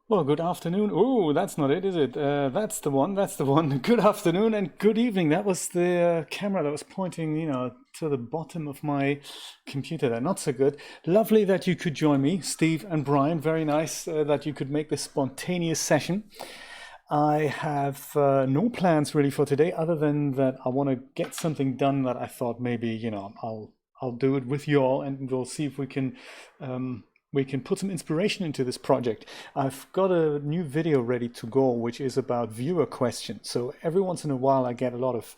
Well, good afternoon. Oh, that's not it, is it? That's the one. That's the one. Good afternoon and good evening. That was the camera that was pointing, to the bottom of my computer there. Not so good. Lovely that you could join me, Steve and Brian. Very nice that you could make this spontaneous session. I have no plans really for today, other than that I want to get something done that I thought maybe, I'll do it with you all, and we'll see if we can put some inspiration into this project. I've got a new video ready to go, which is about viewer questions. So every once in a while, I get a lot of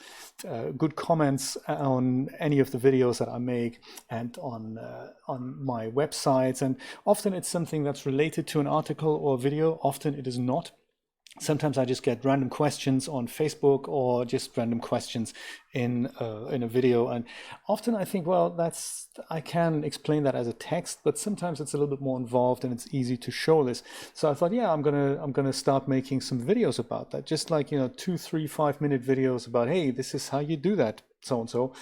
good comments on any of the videos that I make and on my websites. And often it's something that's related to an article or video. Often it is not. Sometimes I just get random questions on Facebook or just random questions in a video, and often I think, well, I can explain that as a text, but sometimes it's a little bit more involved and it's easy to show this. So I thought, yeah, I'm gonna start making some videos about that, just like 2, 3, 5 minute videos about, hey, this is how you do that, so and so,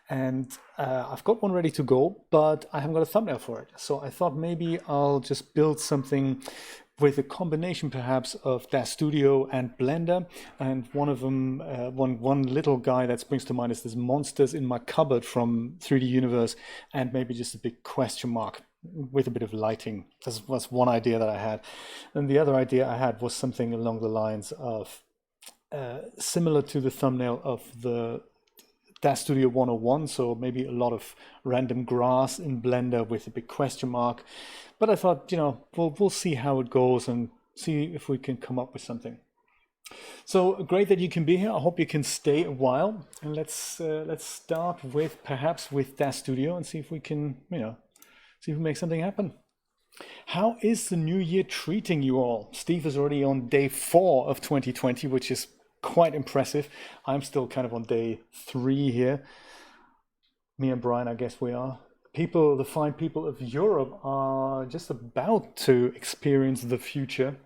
and I've got one ready to go, but I haven't got a thumbnail for it. So I thought maybe I'll just build something with a combination perhaps of DAZ Studio and Blender, and one of them, one little guy that springs to mind is this monsters in my cupboard from 3D Universe, and maybe just a big question mark with a bit of lighting. This was one idea that I had, and the other idea I had was something along the lines of similar to the thumbnail of the DAZ Studio 101, so maybe a lot of random grass in Blender with a big question mark. But I thought, we'll see how it goes and see if we can come up with something. So great that you can be here. I hope you can stay a while, and let's start with perhaps with DAZ Studio and see if we can, see if we make something happen. How is the new year treating you all? Steve is already on day 4 of 2020, which is quite impressive. I'm still kind of on day 3 here. Me and Brian, I guess we are. The fine people of Europe are just about to experience the future.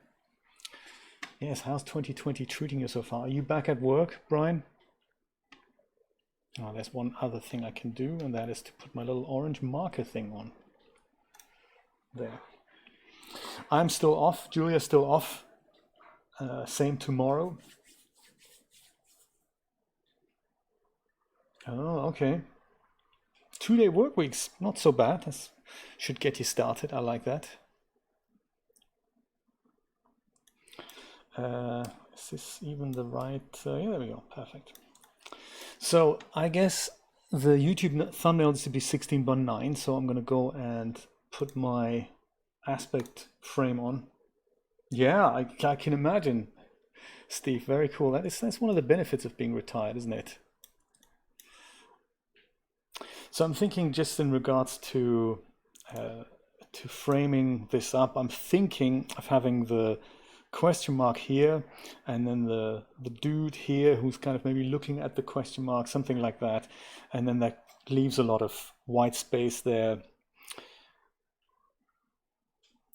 Yes, how's 2020 treating you so far? Are you back at work, Brian? Oh, there's one other thing I can do, and that is to put my little orange marker thing on. There. I'm still off. Julia's still off. Same tomorrow. Oh, okay. 2-day work weeks, not so bad. That should get you started. I like that. Is this even the right? Yeah, there we go. Perfect. So I guess the YouTube thumbnail is to be 16:9. So I'm going to go and put my aspect frame on. Yeah, I can imagine, Steve. Very cool. That's one of the benefits of being retired, isn't it? So I'm thinking just in regards to framing this up, I'm thinking of having the question mark here, and then the dude here who's kind of maybe looking at the question mark, something like that, and then that leaves a lot of white space there.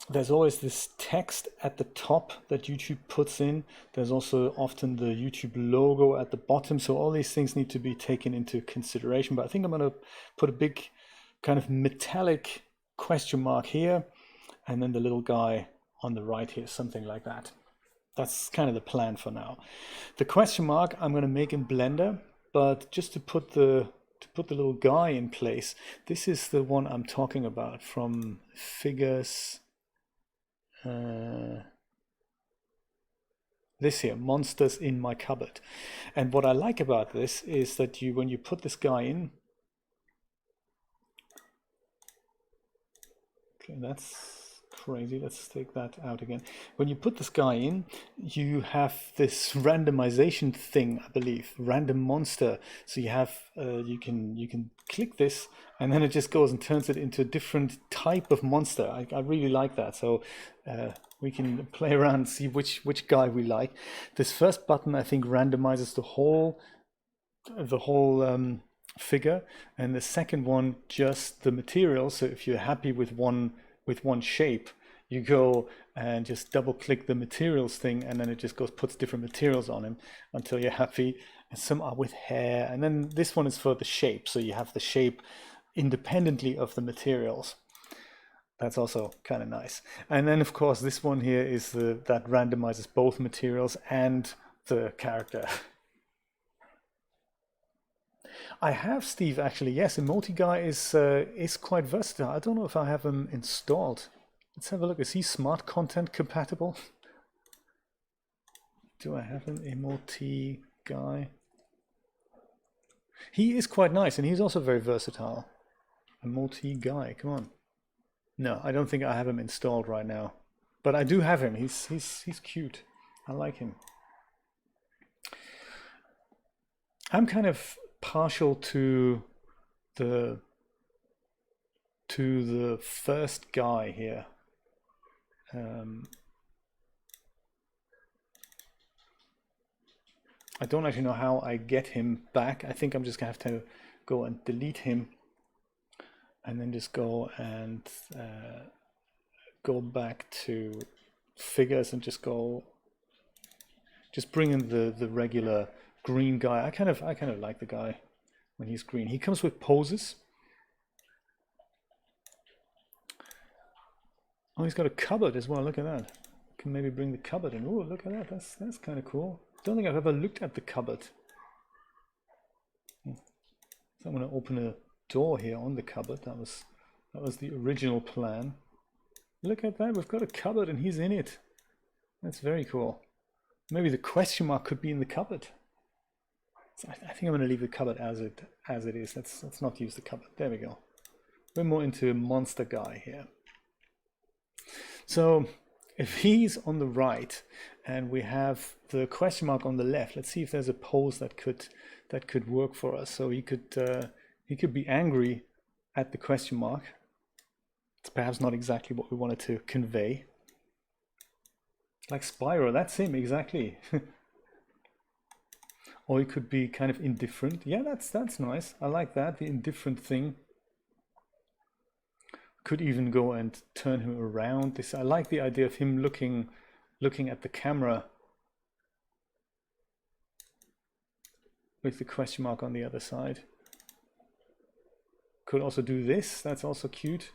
There's always this text at the top that YouTube puts in. There's also often the YouTube logo at the bottom. So all these things need to be taken into consideration. But I think I'm going to put a big kind of metallic question mark here, and then the little guy on the right here, something like that. That's kind of the plan for now. The question mark I'm going to make in Blender, but just to put the little guy in place, this is the one I'm talking about from Figures. This here, monsters in my cupboard. And what I like about this is that when you put this guy in, okay, that's crazy. Let's take that out again. When you put this guy in, you have this randomization thing, I believe, random monster. So you have you can click this, and then it just goes and turns it into a different type of monster. I really like that. So we can play around and see which guy we like. This first button, I think, randomizes the whole figure, and the second one just the material. So if you're happy with one shape, you go and just double click the materials thing, and then it just puts different materials on him until you're happy. And some are with hair, and then this one is for the shape, so you have the shape independently of the materials. That's also kind of nice. And then of course this one here is that randomizes both materials and the character. I have Steve actually. Yes, Emoji Guy is quite versatile. I don't know if I have him installed. Let's have a look. Is he smart content compatible? Do I have an Emoji Guy? He is quite nice, and he's also very versatile. Emoji Guy, come on. No, I don't think I have him installed right now, but I do have him. He's cute. I like him. I'm kind of partial to the first guy here. I don't actually know how I get him back. I think I'm just gonna have to go and delete him, and then just go and go back to figures and just bring in the regular green guy. I kind of like the guy when he's green. He comes with poses. Oh, he's got a cupboard as well. Look at that. Can maybe bring the cupboard in. Oh, look at that. That's kind of cool. Don't think I've ever looked at the cupboard. So I'm going to open a door here on the cupboard. That was the original plan. Look at that. We've got a cupboard and he's in it. That's very cool. Maybe the question mark could be in the cupboard. So I think I'm going to leave the cupboard as it is. Let's not use the cupboard. There we go. We're more into monster guy here. So if he's on the right and we have the question mark on the left, let's see if there's a pose that could work for us. So he could be angry at the question mark. It's perhaps not exactly what we wanted to convey. Like Spyro, that's him exactly. Or he could be kind of indifferent. Yeah, that's nice. I like that, the indifferent thing. Could even go and turn him around. I like the idea of him looking at the camera with the question mark on the other side. Could also do this. That's also cute.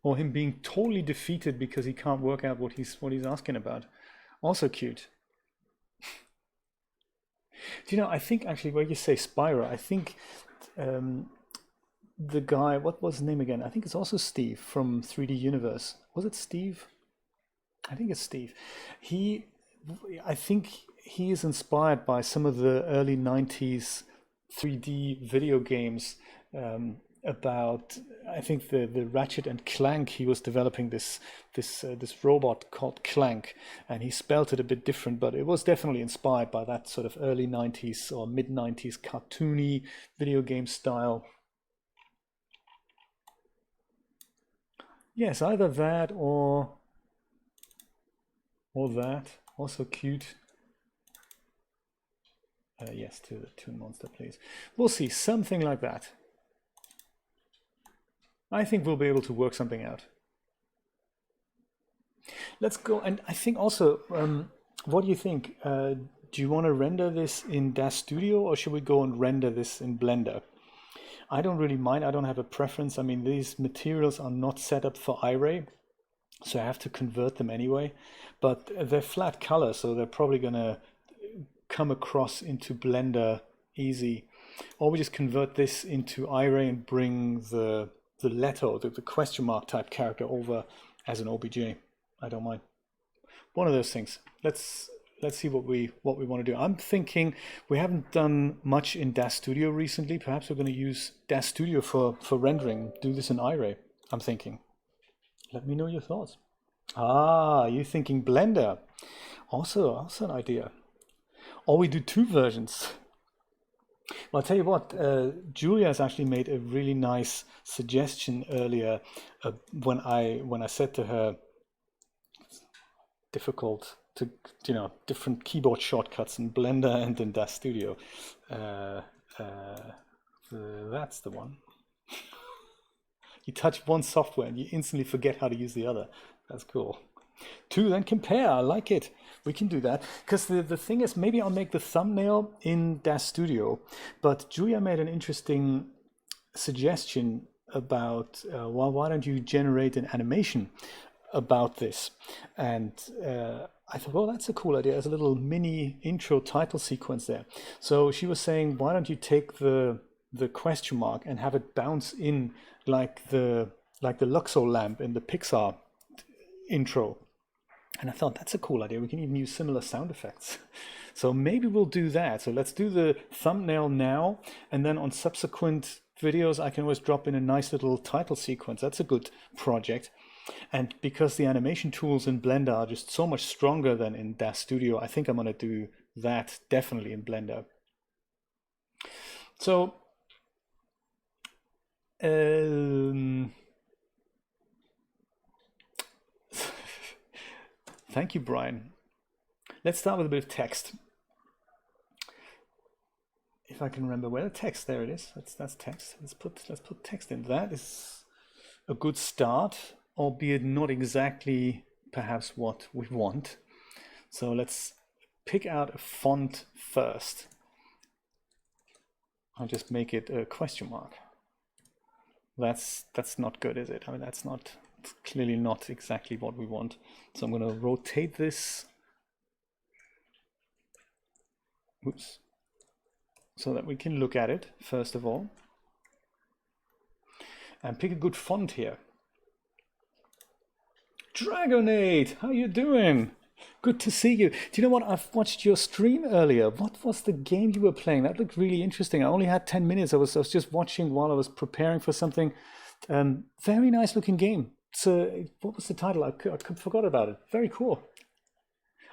Or him being totally defeated because he can't work out what he's asking about. Also cute. Do you know, I think actually where you say Spyro, I think the guy, what was his name again? I think it's also Steve from 3D Universe. Was it Steve? I think it's Steve. I think he is inspired by some of the early 90s 3D video games about, I think the Ratchet and Clank. He was developing this robot called Clank, and he spelt it a bit different, but it was definitely inspired by that sort of early 90s or mid 90s cartoony video game style. Yes, either that or that. Also cute. Yes, to the Toon Monster, please. We'll see, something like that. I think we'll be able to work something out. Let's go, and I think also, what do you think? Do you want to render this in DAZ Studio, or should we go and render this in Blender? I don't really mind. I don't have a preference. I mean, these materials are not set up for iRay, so I have to convert them anyway. But they're flat color, so they're probably going to come across into Blender easy. Or we just convert this into iRay and bring the letter, the question mark type character over as an OBJ. I don't mind. One of those things. Let's see what we want to do. I'm thinking we haven't done much in DAZ Studio recently. Perhaps we're going to use DAZ Studio for rendering. Do this in iRay, I'm thinking. Let me know your thoughts. Ah, you're thinking Blender. Also an idea. Or we do two versions. Well, I'll tell you what, Julia has actually made a really nice suggestion earlier when I said to her, difficult to, different keyboard shortcuts in Blender and in DAZ Studio. That's the one. You touch one software and you instantly forget how to use the other. That's cool. Two, then compare. I like it. We can do that. Because the thing is, maybe I'll make the thumbnail in DAZ Studio, but Julia made an interesting suggestion about, well, why don't you generate an animation about this? And I thought, well, that's a cool idea. There's a little mini intro title sequence there. So she was saying, why don't you take the question mark and have it bounce in like the Luxor lamp in the Pixar intro. And I thought, that's a cool idea. We can even use similar sound effects. So maybe we'll do that. So let's do the thumbnail now, and then on subsequent videos I can always drop in a nice little title sequence. That's a good project. And because the animation tools in Blender are just so much stronger than in DAZ Studio, I think I'm going to do that definitely in Blender. So thank you, Brian. Let's start with a bit of text. If I can remember where the text, there it is. That's text. Let's put text in. That is a good start, albeit not exactly perhaps what we want. So let's pick out a font first. I'll just make it a question mark. That's not good, is it? I mean, it's clearly not exactly what we want. So I'm going to rotate this. Oops. So that we can look at it first of all. And pick a good font here. Dragonade, how you doing? Good to see you. Do you know what? I've watched your stream earlier. What was the game you were playing? That looked really interesting. I only had 10 minutes. I was just watching while I was preparing for something. Very nice looking game. So what was the title? I forgot about it. Very cool.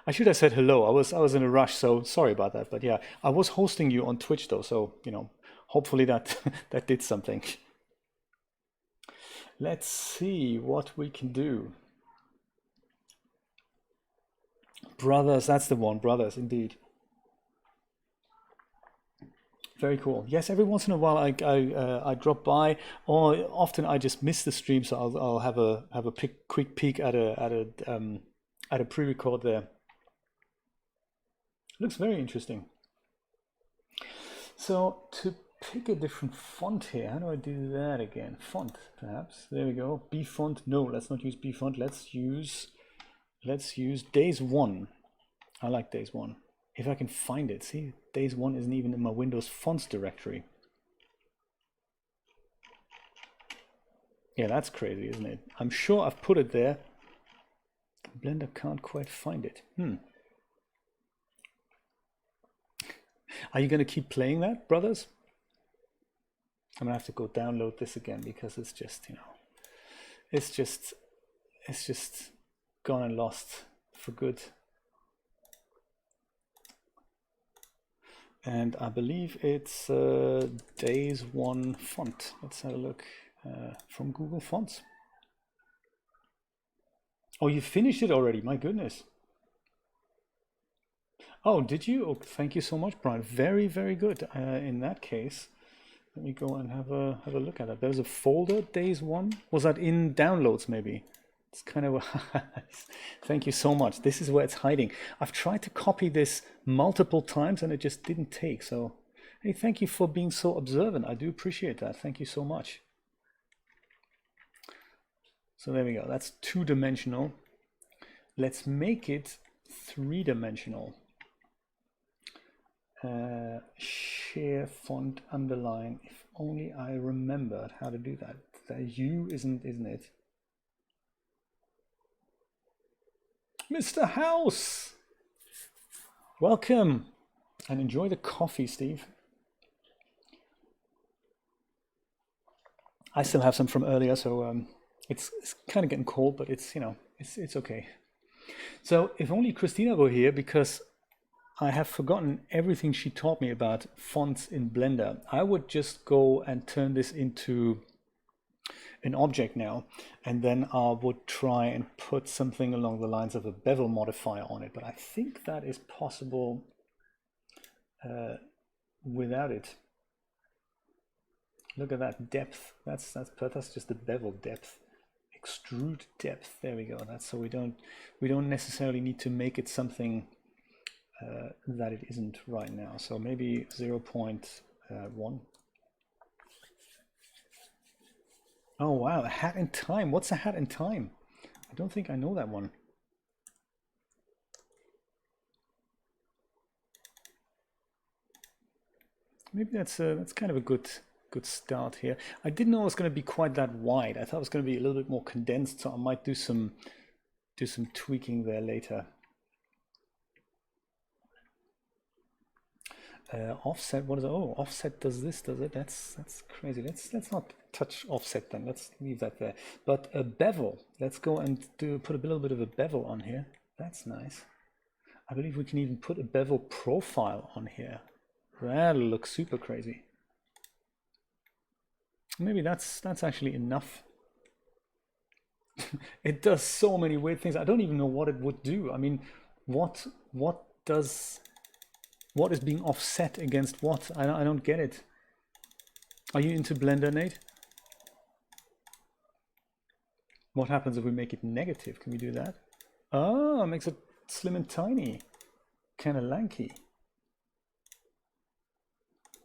I should have said hello. I was in a rush, so sorry about that. But yeah, I was hosting you on Twitch though, so you know, hopefully that that did something. Let's see what we can do. Brothers, that's the one. Brothers, indeed. Very cool. Yes, every once in a while I drop by, or often I just miss the stream, so I'll have a quick peek at a pre-record there. Looks very interesting. So to pick a different font here, how do I do that again? Font, perhaps. There we go. B font. No, let's not use B font. Let's use DAZ 1. I like DAZ 1. If I can find it. See, DAZ 1 isn't even in my Windows fonts directory. Yeah, that's crazy, isn't it? I'm sure I've put it there. Blender can't quite find it. Are you going to keep playing that, brothers? I'm going to have to go download this again because it's just, you know, it's just gone and lost for good. And I believe it's DAZ 1 font. Let's have a look from Google Fonts. Oh, you finished it already, my goodness. Oh, did you? Oh, thank you so much, Brian. Very, very good. In that case, let me go and have a look at it. There's a folder, DAZ 1. Was that in downloads, maybe? It's kind of thank you so much. This is where it's hiding. I've tried to copy this multiple times and it just didn't take. So, hey, thank you for being so observant. I do appreciate that. Thank you so much. So there we go. That's 2-dimensional. Let's make it 3-dimensional. Share font underline. If only I remembered how to do that. That U isn't it? Mr. House, welcome, and enjoy the coffee, Steve. I still have some from earlier, so it's kind of getting cold, but it's, you know, it's okay. So if only Christina were here, because I have forgotten everything she taught me about fonts in Blender. I would just go and turn this into an object now, and then I would try and put something along the lines of a bevel modifier on it, but I think that is possible without it. Look at that depth. That's just the bevel depth. Extrude depth. There we go. That's so we don't necessarily need to make it something that it isn't right now. So maybe 0.1. Oh wow, a hat in time. What's a hat in time? I don't think I know that one. Maybe that's kind of a good start here. I didn't know it was going to be quite that wide. I thought it was going to be a little bit more condensed, so I might do some tweaking there later. Offset, what is it? Oh, offset does this, does it? That's crazy. Let's not touch offset then. Let's leave that there. But a bevel. Let's go and put a little bit of a bevel on here. That's nice. I believe we can even put a bevel profile on here. That'll look super crazy. Maybe that's actually enough. It does so many weird things. I don't even know what it would do. I mean, what is being offset against what? I don't get it. Are you into Blender, Nate? What happens if we make it negative? Can we do that? Oh, it makes it slim and tiny. Kind of lanky.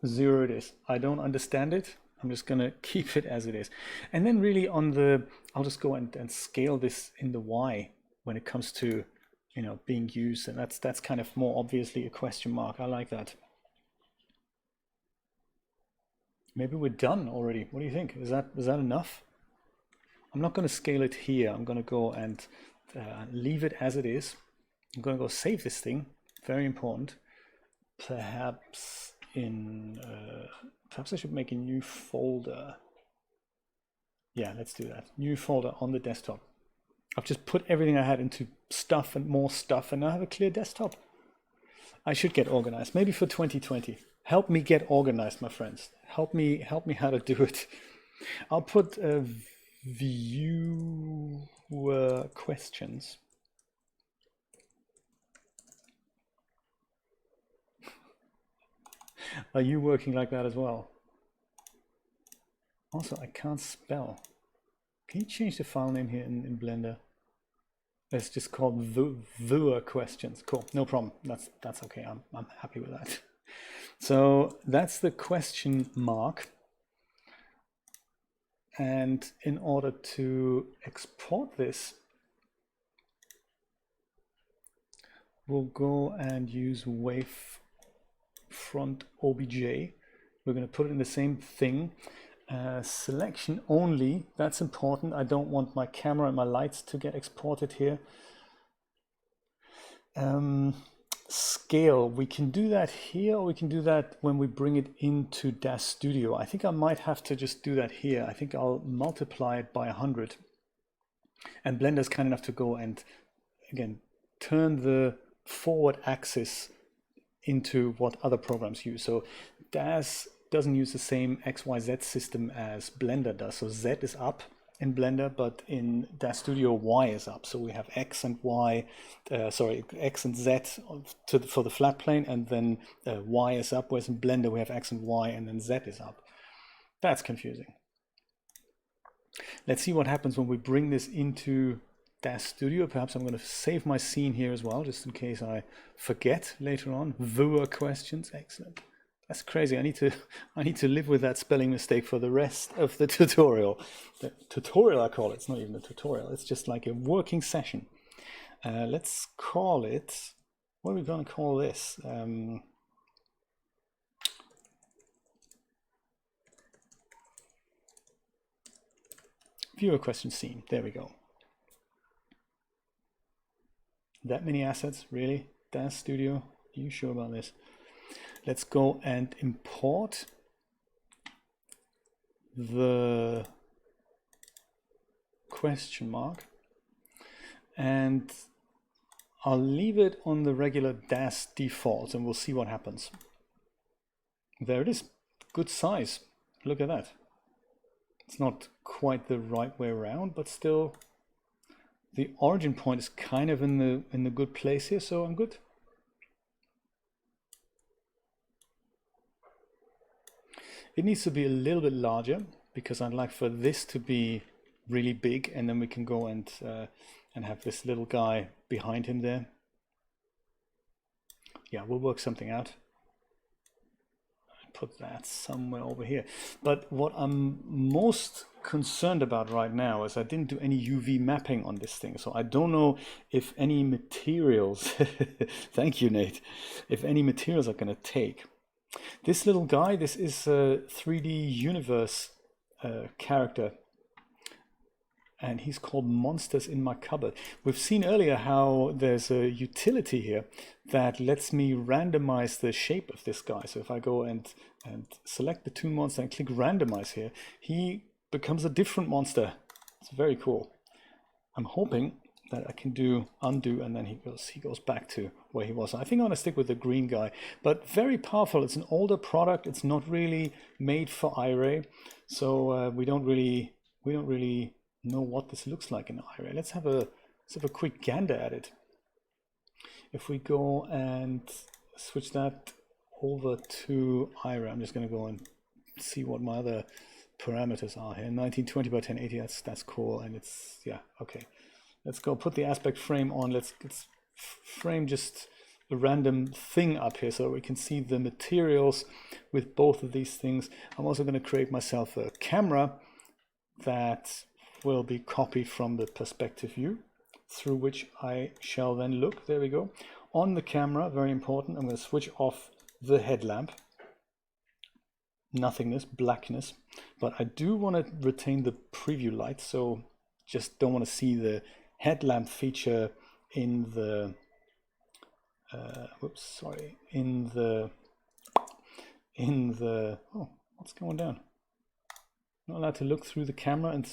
0 it is. I don't understand it. I'm just gonna keep it as it is. And then really on the, I'll just go and scale this in the Y when it comes to, you know, being used. And that's kind of more obviously a question mark. I like that. Maybe we're done already. What do you think? Is that enough? I'm not going to scale it here. I'm going to go and leave it as it is. I'm going to go save this thing. Very important. Perhaps I should make a new folder. Yeah, let's do that. New folder on the desktop. I've just put everything I had into stuff and more stuff, and now I have a clear desktop. I should get organized. Maybe for 2020. Help me get organized, my friends. Help me how to do it. I'll put viewer questions. Are you working like that as well? Also, I can't spell. Can you change the file name here in Blender? It's just called viewer questions. Cool, no problem. That's okay. I'm happy with that. So that's the question mark. And in order to export this, we'll go and use wavefront OBJ. We're going to put it in the same thing. Selection only, that's important. I don't want my camera and my lights to get exported here. Scale, we can do that here, or we can do that when we bring it into DAZ Studio. I think I might have to just do that here. I think I'll multiply it by 100. And Blender's kind enough to go and, again, turn the forward axis into what other programs use. So DAZ doesn't use the same XYZ system as Blender does. So Z is up in Blender, but in DAZ Studio, Y is up. So we have X and Y, X and Z for the flat plane, and then Y is up, whereas in Blender we have X and Y, and then Z is up. That's confusing. Let's see what happens when we bring this into DAZ Studio. Perhaps I'm going to save my scene here as well, just in case I forget later on. Viewer questions, excellent. That's crazy. I need to live with that spelling mistake for the rest of the tutorial. The tutorial, I call it. It's not even a tutorial. It's just like a working session. Let's call it. What are we going to call this? Viewer question scene. There we go. That many assets, really? DAZ Studio? Are you sure about this? Let's go and import the question mark, and I'll leave it on the regular DAZ default, and we'll see what happens. There it is. Good size. Look at that. It's not quite the right way around, but still the origin point is kind of in the good place here, so I'm good. It needs to be a little bit larger because I'd like for this to be really big, and then we can go and have this little guy behind him there. Yeah, we'll work something out. put that somewhere over here. But what I'm most concerned about right now is I didn't do any UV mapping on this thing. So I don't know if any materials, thank you, Nate, if any materials are going to take. This little guy, this is a 3D Universe character, and he's called Monsters in My Cupboard. We've seen earlier how there's a utility here that lets me randomize the shape of this guy. So if I go and select the toon monster and click randomize here, he becomes a different monster. It's very cool. I'm hoping that I can do undo, and then he goes back to where he was. I think I'm gonna stick with the green guy, but very powerful. It's an older product. It's not really made for iRay, so we don't really know what this looks like in iRay. Let's have a quick gander at it. If we go and switch that over to iRay, I'm just going to go and see what my other parameters are here. 1920 by 1080. That's cool, and it's, yeah, okay. Let's go put the aspect frame on. Let's frame just a random thing up here so we can see the materials with both of these things. I'm also going to create myself a camera that will be copied from the perspective view, through which I shall then look. There we go. On the camera, very important, I'm going to switch off the headlamp. Nothingness, blackness. But I do want to retain the preview light, so just don't want to see the headlamp feature in the oh, what's going down? Not allowed to look through the camera, and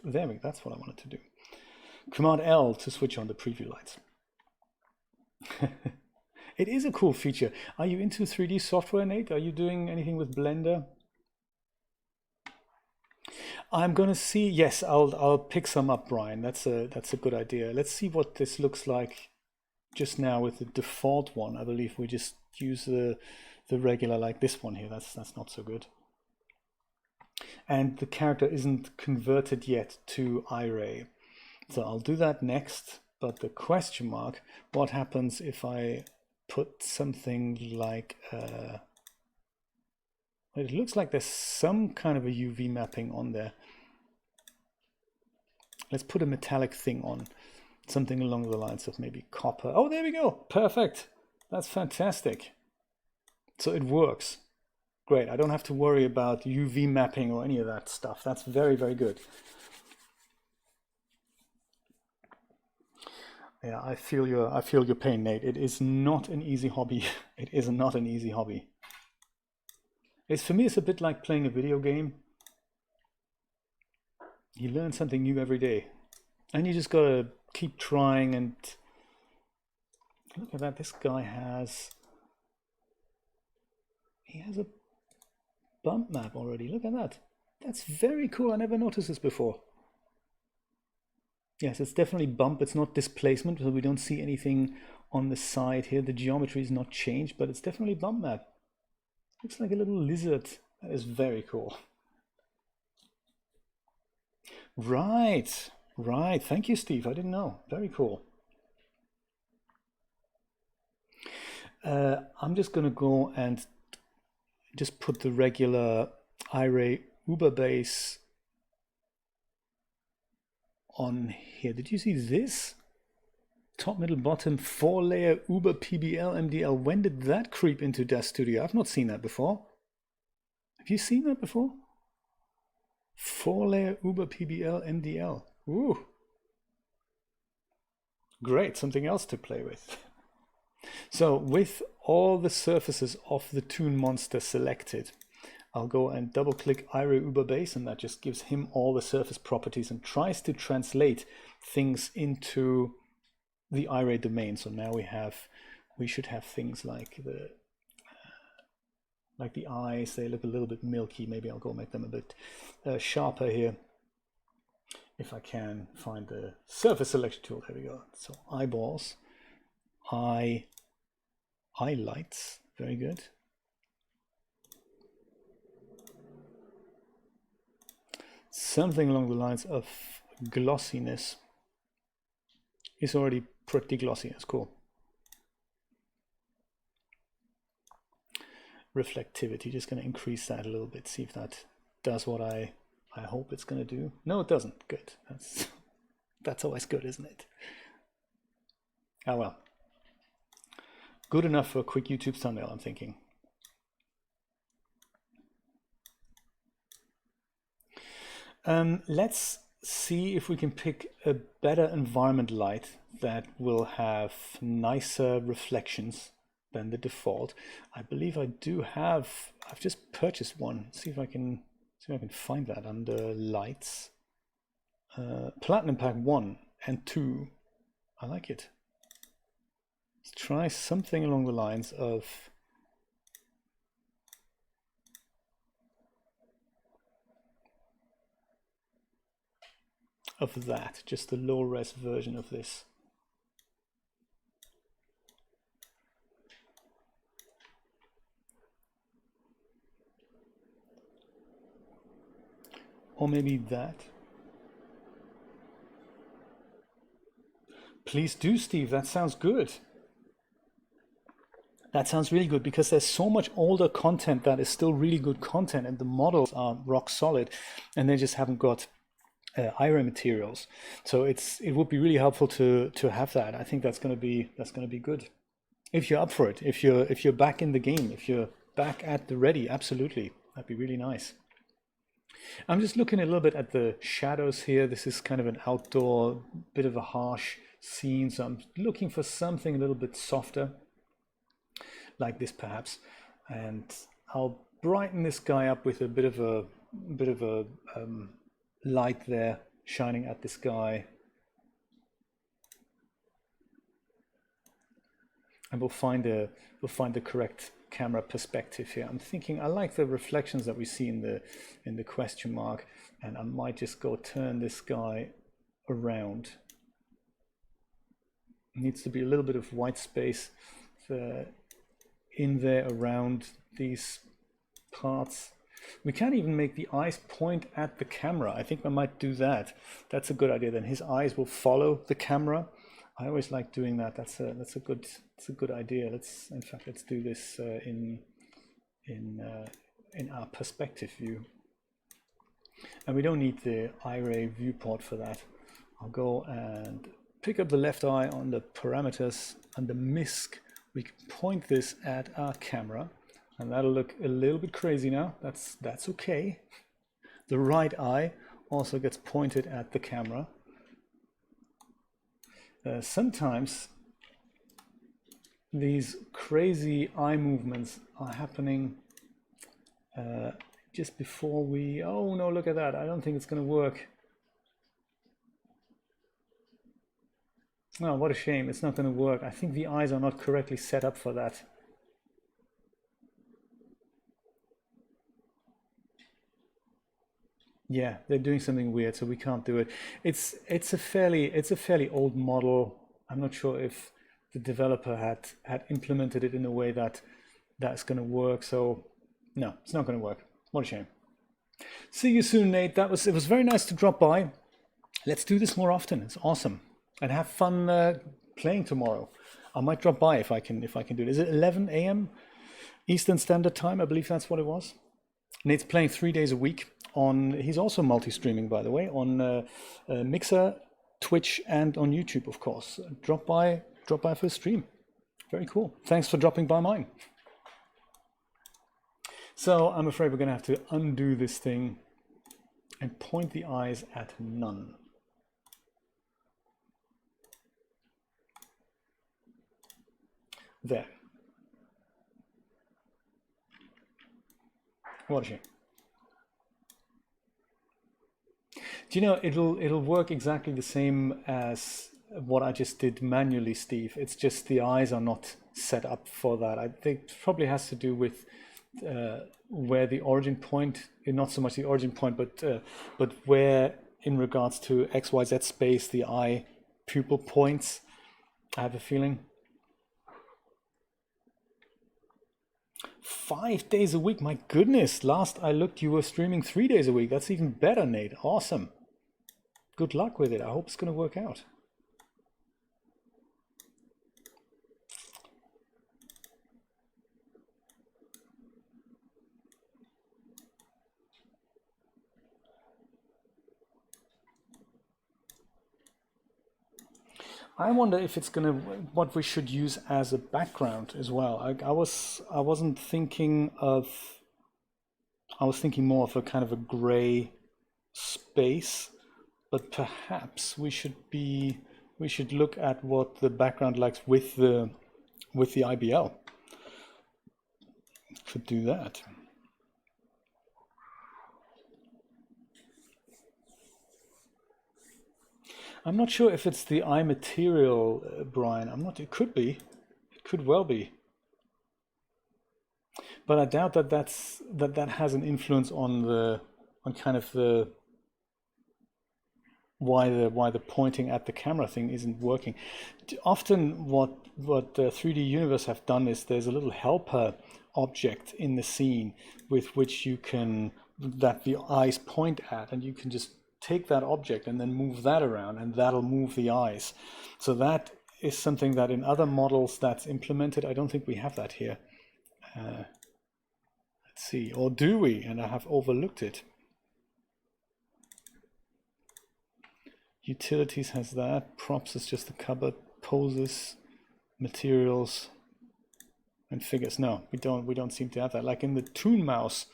there we go. That's what I wanted to do. Command L to switch on the preview lights. It is a cool feature. Are you into 3D software, Nate? Are you doing anything with Blender? I'm gonna see. Yes, I'll pick some up, Brian. That's a good idea. Let's see what this looks like just now with the default one. I believe we just use the regular, like this one here. That's not so good. And the character isn't converted yet to iRay. So I'll do that next. But the question mark, what happens if I put something like it looks like there's some kind of a UV mapping on there. Let's put a metallic thing on, something along the lines of maybe copper. Oh, there we go. Perfect. That's fantastic. So it works. Great. I don't have to worry about UV mapping or any of that stuff. That's very, very good. Yeah, I feel your pain, Nate. It is not an easy hobby. It is not an easy hobby. For me, it's a bit like playing a video game. You learn something new every day, and you just gotta keep trying. And look at that. This guy has a bump map already. Look at that. That's very cool. I never noticed this before. Yes, it's definitely bump. It's not displacement, so we don't see anything on the side here. The geometry is not changed, but it's definitely bump map. Looks like a little lizard. That is very cool. Right, right. Thank you, Steve. I didn't know. Very cool. I'm just going to go and just put the regular iRay Uber base on here. Did you see this? Top, middle, bottom, 4-layer Uber PBL MDL. When did that creep into DAZ Studio? I've not seen that before. Have you seen that before? 4-layer Uber PBL MDL. Ooh. Great, something else to play with. So with all the surfaces of the toon monster selected, I'll go and double click iRay Uber base, and that just gives him all the surface properties and tries to translate things into the iRay domain. So now we should have things like the eyes. They look a little bit milky. Maybe I'll go make them a bit sharper here if I can find the surface selection tool. There we go. So eyeballs, highlights, very good. Something along the lines of glossiness. It's already pretty glossy. That's cool. reflectivity. Just going to increase that a little bit, see if that does what I hope it's going to do. No, it doesn't. Good. That's always good, isn't it? Oh well. Good enough for a quick YouTube thumbnail, I'm thinking. Let's see if we can pick a better environment light that will have nicer reflections than the default. I believe I do have, I've just purchased one. See if I can find that under lights. Platinum Pack 1 and 2. I like it. Let's try something along the lines of that, just a low res version of this. Or maybe that. Please do, Steve. That sounds good. That sounds really good, because there's so much older content that is still really good content, and the models are rock solid, and they just haven't got IRA materials. So it would be really helpful to have that. I think that's going to be good. If you're up for it, if you're back in the game, if you're back at the ready, absolutely, that'd be really nice. I'm just looking a little bit at the shadows here. This is kind of an outdoor, bit of a harsh scene, so I'm looking for something a little bit softer, like this perhaps, and I'll brighten this guy up with a bit of a light there shining at this guy, and we'll find the correct camera perspective here. I'm thinking I like the reflections that we see in the question mark, and I might just go turn this guy around. Needs to be a little bit of white space in there around these parts. We can't even make the eyes point at the camera. I think I might do that. That's a good idea. Then his eyes will follow the camera. I always like doing that. That's a good idea. Let's do this in our perspective view. And we don't need the IRA viewport for that. I'll go and pick up the left eye on the parameters. Under MISC, we can point this at our camera, and that'll look a little bit crazy now. That's okay. The right eye also gets pointed at the camera. Sometimes these crazy eye movements are happening just before we, oh no, look at that. I don't think it's going to work. Oh, what a shame. It's not going to work. I think the eyes are not correctly set up for that. Yeah, they're doing something weird, so we can't do it. It's a fairly old model. I'm not sure if the developer had implemented it in a way that's going to work. So no, it's not going to work. What a shame. See you soon, Nate. It was very nice to drop by. Let's do this more often. It's awesome. And have fun playing tomorrow. I might drop by if I can do it. Is it 11 a.m. Eastern Standard Time? I believe that's what it was. Nate's playing 3 days a week on. He's also multi-streaming, by the way, on Mixer, Twitch, and on YouTube, of course. Drop by for a stream. Very cool. Thanks for dropping by mine. So I'm afraid we're going to have to undo this thing and point the eyes at none. There. What a shame. Do you know, it'll work exactly the same as what I just did manually, Steve. It's just the eyes are not set up for that. I think it probably has to do with where the origin point, not so much the origin point, but where in regards to XYZ space the eye pupil points, I have a feeling. 5 days a week, my goodness. Last I looked, you were streaming 3 days a week. That's even better, Nate. Awesome. Good luck with it. I hope it's going to work out. I wonder if it's gonna what we should use as a background as well. I wasn't thinking of. I was thinking more of a kind of a gray space, but perhaps we should look at what the background likes with the IBL. Could do that. I'm not sure if it's the eye material, Brian. I'm not. It could be. It could well be. But I doubt that that has an influence on kind of the why the pointing at the camera thing isn't working. Often what 3D Universe have done is there's a little helper object in the scene with which that the eyes point at, and you can just take that object and then move that around, and that'll move the eyes. So that is something that in other models that's implemented. I don't think we have that here. Let's see, or do we? And I have overlooked it. Utilities has that. Props is just a cupboard. Poses, materials, and figures. No, we don't seem to have that. Like in the Toon Mouse,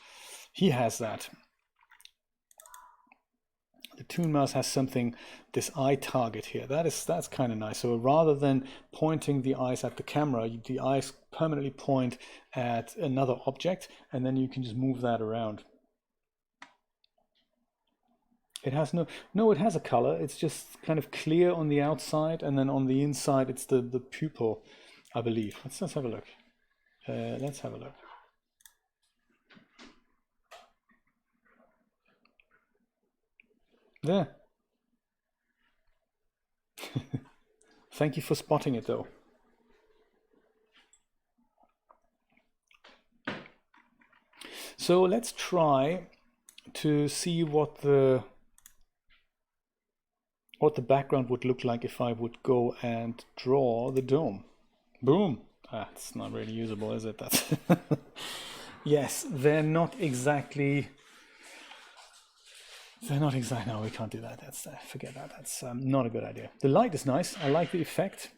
he has that. The Toon Mouse has something, this eye target here. That's kind of nice. So rather than pointing the eyes at the camera, the eyes permanently point at another object, and then you can just move that around. It has it has a color. It's just kind of clear on the outside, and then on the inside it's the pupil, I believe. Let's have a look. Let's have a look. There. Thank you for spotting it, though. So let's try to see what the background would look like if I would go and draw the dome. Boom. That's not really usable, is it? That's yes, they're not exactly. No, we can't do that. That's forget that. That's not a good idea. The light is nice. I like the effect.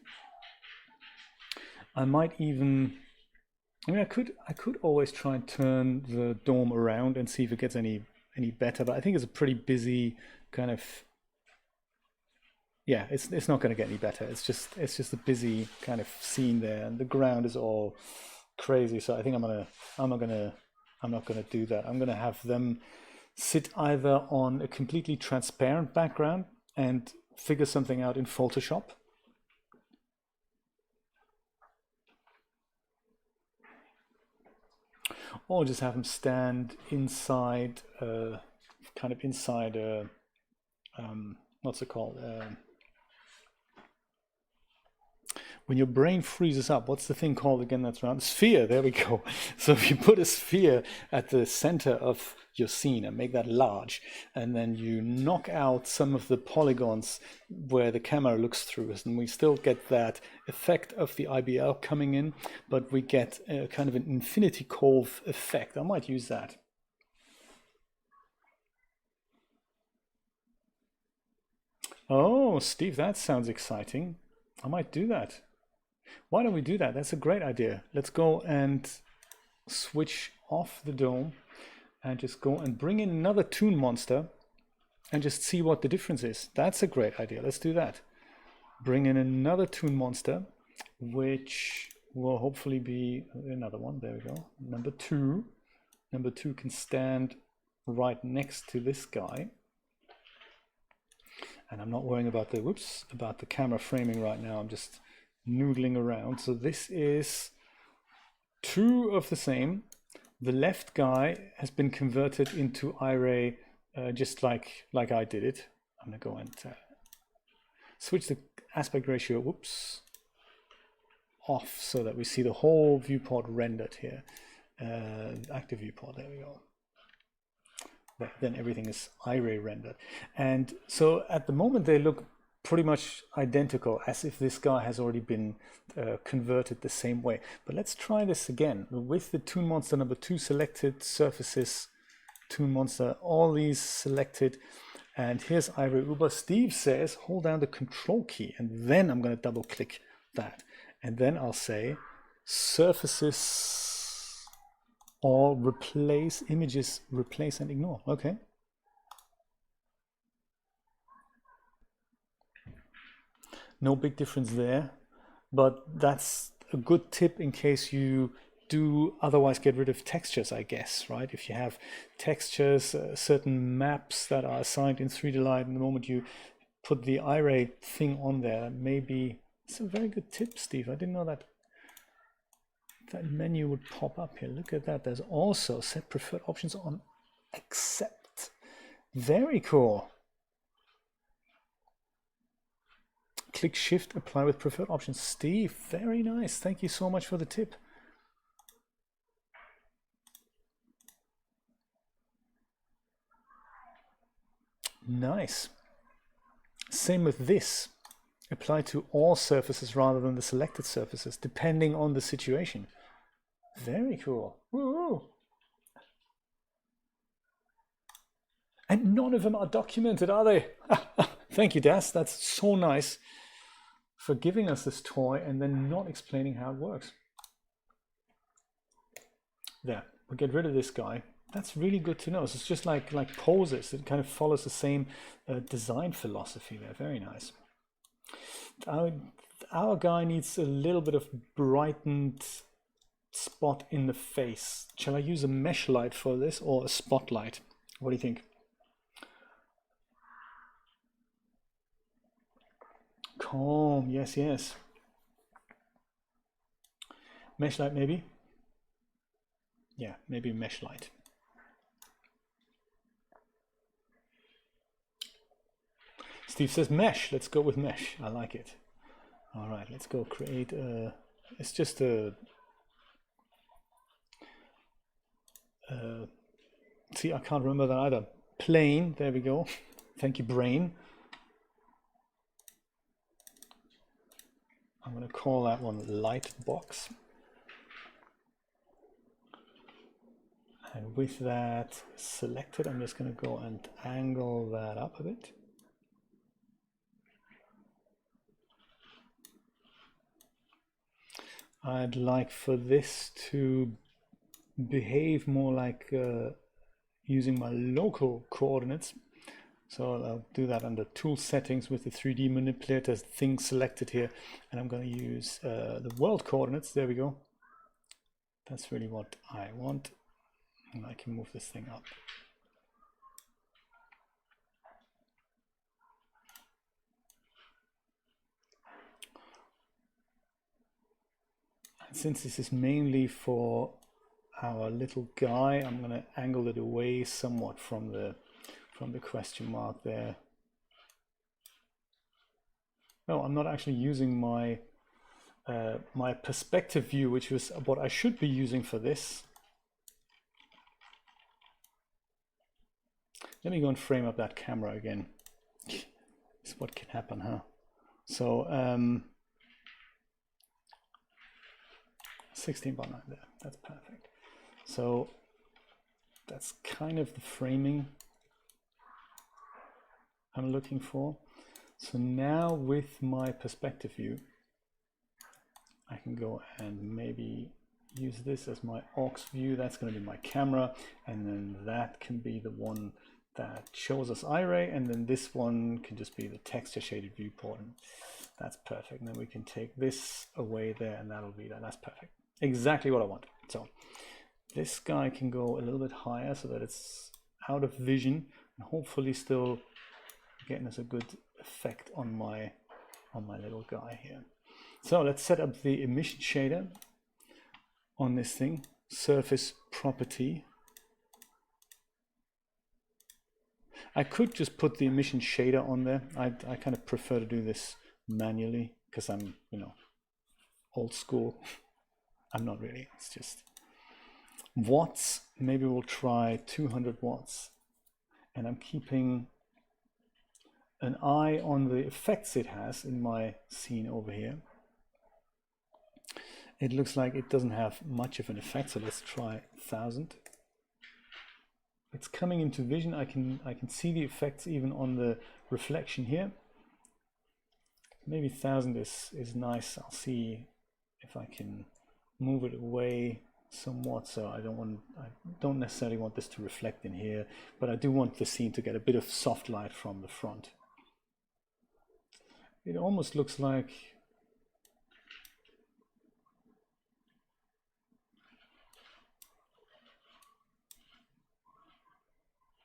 I might even. I mean, I could always try and turn the dome around and see if it gets any better. But I think it's a pretty busy kind of. Yeah, it's not going to get any better. It's just a busy kind of scene there, and the ground is all crazy. So I think I'm not gonna do that. I'm gonna have them sit either on a completely transparent background and figure something out in Photoshop, or just have them stand inside, kind of inside a, what's it called? When your brain freezes up, what's the thing called again that's around? Sphere, there we go. So if you put a sphere at the center of your scene and make that large, and then you knock out some of the polygons where the camera looks through, and we still get that effect of the IBL coming in, but we get a kind of an infinity curve effect. I might use that. Oh, Steve, that sounds exciting. I might do that. Why don't we do that? That's a great idea. Let's go and switch off the dome and just go and bring in another Toon Monster and just see what the difference is. That's a great idea. Let's do that. Bring in another Toon Monster, which will hopefully be another one. There we go. Number 2. Number 2 can stand right next to this guy. And I'm not worrying about the camera framing right now. I'm just noodling around. So this is 2 of the same. The left guy has been converted into iRay just like I did it. I'm gonna go and switch the aspect ratio, off so that we see the whole viewport rendered here. Active viewport, there we go. Then everything is iRay rendered. And so at the moment they look pretty much identical, as if this guy has already been converted the same way. But let's try this again with the Toon Monster number 2 selected, surfaces, Toon Monster, all these selected. And here's Ira Uber. Steve says, hold down the control key, and then I'm going to double click that. And then I'll say surfaces or replace images, replace and ignore. Okay. No big difference there, but that's a good tip in case you do otherwise get rid of textures, I guess, right? If you have textures, certain maps that are assigned in 3D Light, and the moment you put the iRay thing on there, maybe it's a very good tip, Steve. I didn't know that menu would pop up here. Look at that. There's also set preferred options on accept. Very cool. Click shift, apply with preferred options. Steve, very nice. Thank you so much for the tip. Nice. Same with this. Apply to all surfaces rather than the selected surfaces, depending on the situation. Very cool. Woo-hoo. And none of them are documented, are they? Thank you, DAZ. That's so nice for giving us this toy and then not explaining how it works. There, we'll get rid of this guy. That's really good to know. So it's just like poses. It kind of follows the same design philosophy there. Very nice. Our guy needs a little bit of brightened spot in the face. Shall I use a mesh light for this or a spotlight? What do you think? Calm, yes, yes. Mesh light maybe? Yeah, maybe mesh light. Steve says mesh. Let's go with mesh. I like it. All right, let's go create a, it's just a, see, I can't remember that either. Plane, there we go. Thank you, brain. I'm going to call that one light box. And with that selected, I'm just going to go and angle that up a bit. I'd like for this to behave more like using my local coordinates. So I'll do that under tool settings with the 3D manipulator thing selected here. And I'm going to use the world coordinates. There we go. That's really what I want. And I can move this thing up. And since this is mainly for our little guy, I'm going to angle it away somewhat from the question mark there. No, I'm not actually using my my perspective view, which was what I should be using for this. Let me go and frame up that camera again. This is what can happen, huh? So 16:9 there, that's perfect. So that's kind of the framing I'm looking for. So now with my perspective view, I can go and maybe use this as my aux view. That's going to be my camera, and then that can be the one that shows us iRay, and then this one can just be the texture shaded viewport. And that's perfect. And then we can take this away there, and that'll be that. That's perfect. Exactly what I want. So this guy can go a little bit higher so that it's out of vision, and hopefully still getting us a good effect on my little guy here. So let's set up the emission shader on this thing. Surface property. I could just put the emission shader on there. I kind of prefer to do this manually because I'm, you know, old school. I'm not really. It's just watts. Maybe we'll try 200 watts. And I'm keeping an eye on the effects it has in my scene over here. It looks like it doesn't have much of an effect, so let's try 1000. it's coming into vision. I can see the effects even on the reflection here. Maybe 1000 is nice. I'll see if I can move it away somewhat. So I don't necessarily want this to reflect in here, but I do want the scene to get a bit of soft light from the front. It almost looks like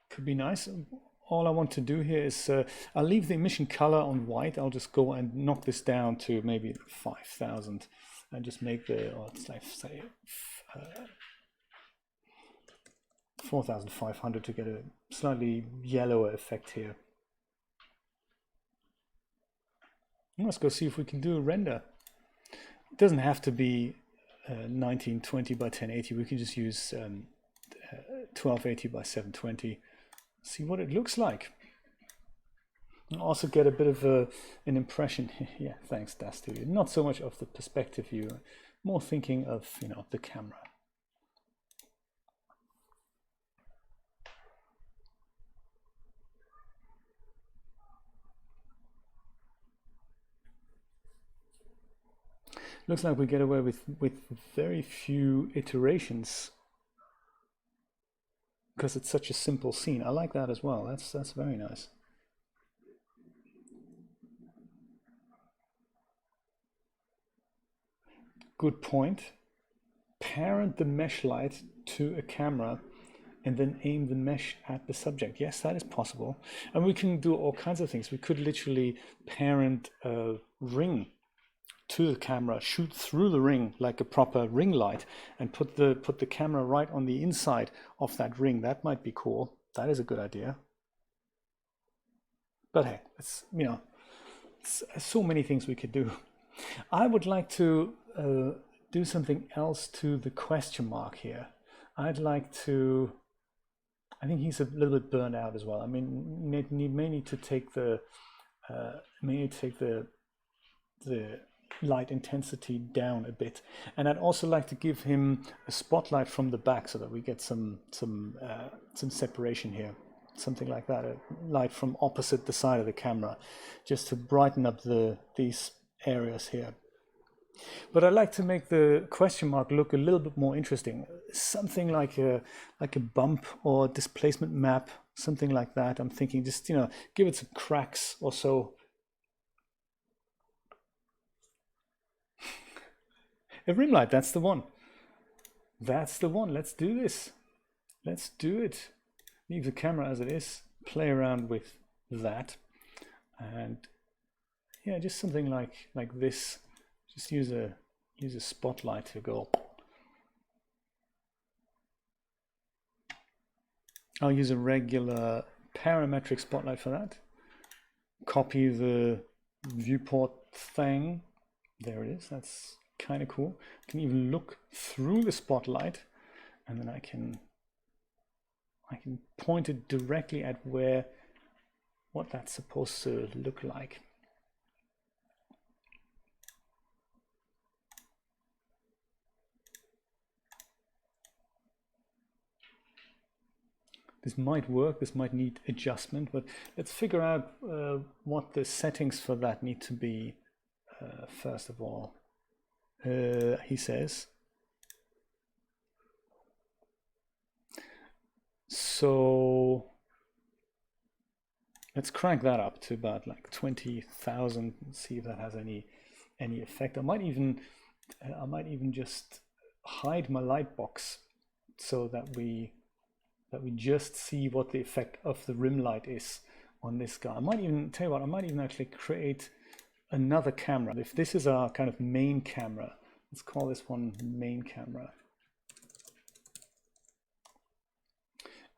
could be nice. All I want to do here is I'll leave the emission color on white. I'll just go and knock this down to maybe 5000 and just make the, or it's like say 4500 to get a slightly yellower effect here. Let's go see if we can do a render. It doesn't have to be 1920 by 1080. We can just use 1280 by 720. See what it looks like. And also get a bit of an impression. Yeah, thanks, DAZ Studio. Not so much of the perspective view, more thinking of, you know, the camera. Looks like we get away with very few iterations because it's such a simple scene. I like that as well. That's very nice. Good point. Parent the mesh light to a camera and then aim the mesh at the subject. Yes, that is possible. And we can do all kinds of things. We could literally parent a ring to the camera, shoot through the ring like a proper ring light, and put the camera right on the inside of that ring. That might be cool. That is a good idea. But hey, it's, you know, it's so many things we could do. I would like to do something else to the question mark here. I'd like to, I think he's a little bit burned out as well. I mean, may need to take the light intensity down a bit, and I'd also like to give him a spotlight from the back so that we get some separation here, something like that, a light from opposite the side of the camera, just to brighten up these areas here. But I like to make the question mark look a little bit more interesting, something like a bump or displacement map, something like that. I'm thinking just, you know, give it some cracks or so. A rim light, that's the one. That's the one. Let's do this. Let's do it. Leave the camera as it is. Play around with that. And yeah, just something like this. Just use a spotlight to go. I'll use a regular parametric spotlight for that. Copy the viewport thing. There it is. That's kind of cool. I can even look through the spotlight, and then I can point it directly at what that's supposed to look like. This might work, this might need adjustment, but let's figure out what the settings for that need to be first of all. He says, so let's crank that up to about like 20,000 and see if that has any effect. I might even just hide my light box so that we just see what the effect of the rim light is on this guy. I might even tell you what, I might even actually create another camera. If this is our kind of main camera, let's call this one main camera.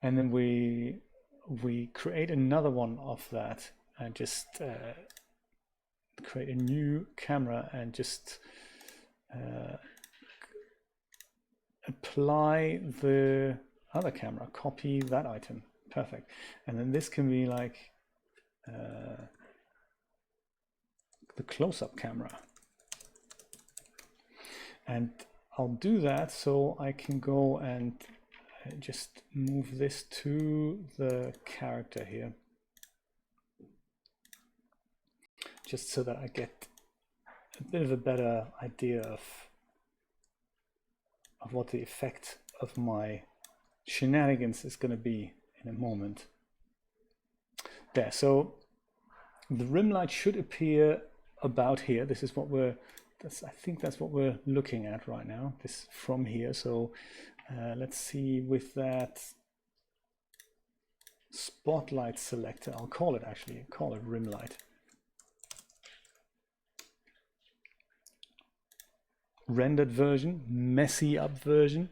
And then we create another one of that and just create a new camera and just apply the other camera, copy that item. Perfect. And then this can be like the close-up camera, and I'll do that so I can go and just move this to the character here, just so that I get a bit of a better idea of what the effect of my shenanigans is going to be in a moment. There, so the rim light should appear about here. This is what I think that's what we're looking at right now, this from here. So let's see with that spotlight selector, I'll call it rim light. Rendered version, messy up version.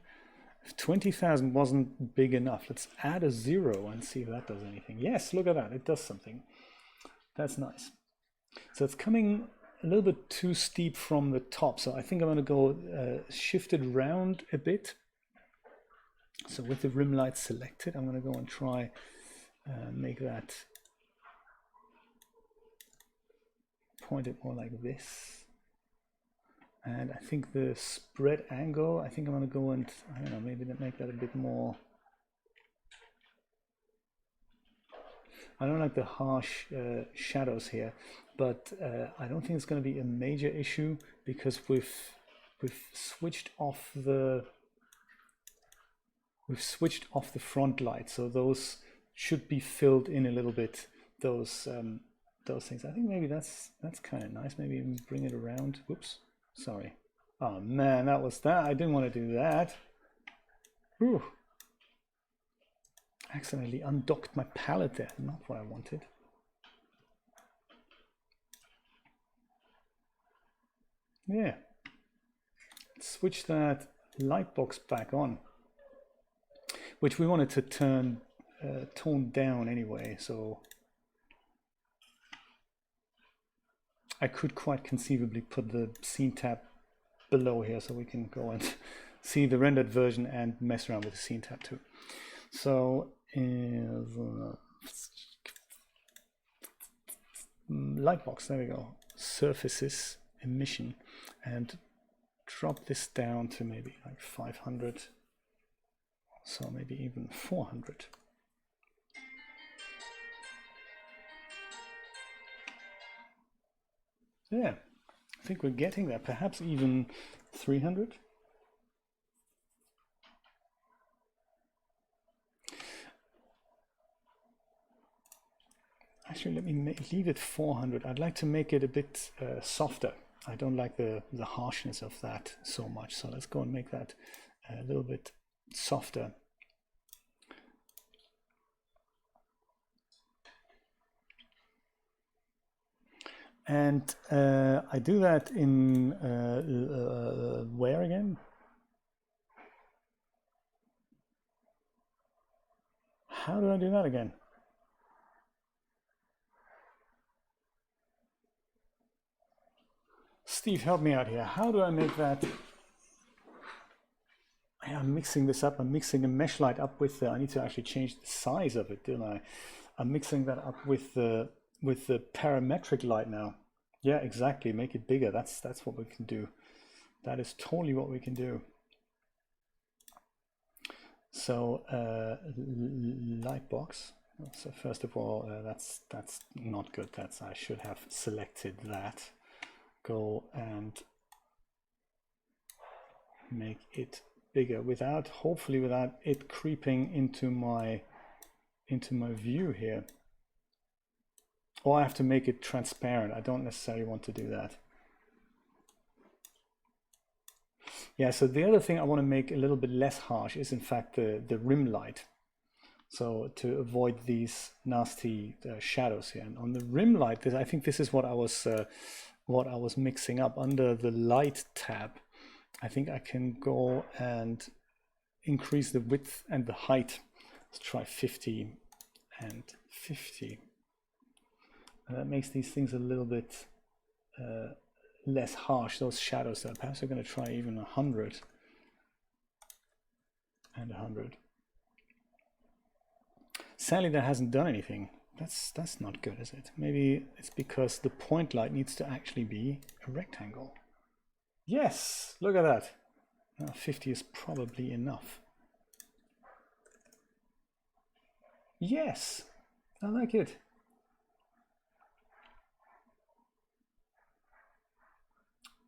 If 20,000 wasn't big enough, let's add a 0 and see if that does anything. Yes, look at that, it does something. That's nice. So it's coming a little bit too steep from the top, so I think I'm going to go shift it around a bit. So with the rim light selected, I'm going to go and try make that point it more like this. And I think the spread angle, I think I'm going to go and, I don't know, maybe make that a bit more. I don't like the harsh shadows here, but I don't think it's going to be a major issue because we've switched off the front light, so those should be filled in a little bit. Those things. I think maybe that's kind of nice. Maybe even bring it around. Whoops. Sorry. Oh man, that was that. I didn't want to do that. Ooh. Accidentally undocked my palette there. Not what I wanted. Yeah. Switch that light box back on, which we wanted to tone down anyway. So I could quite conceivably put the scene tab below here so we can go and see the rendered version and mess around with the scene tab too. So lightbox, there we go, surfaces, emission, and drop this down to maybe like 500, so maybe even 400. Yeah, I think we're getting there, perhaps even 300. Actually, let me leave it 400. I'd like to make it a bit softer. I don't like the harshness of that so much, so let's go and make that a little bit softer. And I do that in where again? How do I do that again? Steve, help me out here. How do I make that? I'm mixing this up. I'm mixing a mesh light up with I need to actually change the size of it, don't I? I'm mixing that up with the parametric light now. Yeah, exactly. Make it bigger. That's what we can do. That is totally what we can do. So light box. So first of all, that's not good. I should have selected that. Go and make it bigger hopefully without it creeping into my view here. Or I have to make it transparent. I don't necessarily want to do that. Yeah, so the other thing I want to make a little bit less harsh is in fact the rim light. So to avoid these nasty shadows here. And on the rim light, I think this is what I was mixing up under the light tab. I think I can go and increase the width and the height. Let's try 50 and 50. And that makes these things a little bit less harsh, those shadows there. Perhaps we're going to try even 100 and 100. Sadly, that hasn't done anything. That's not good, is it? Maybe it's because the point light needs to actually be a rectangle. Yes, look at that. 50 is probably enough. Yes, I like it.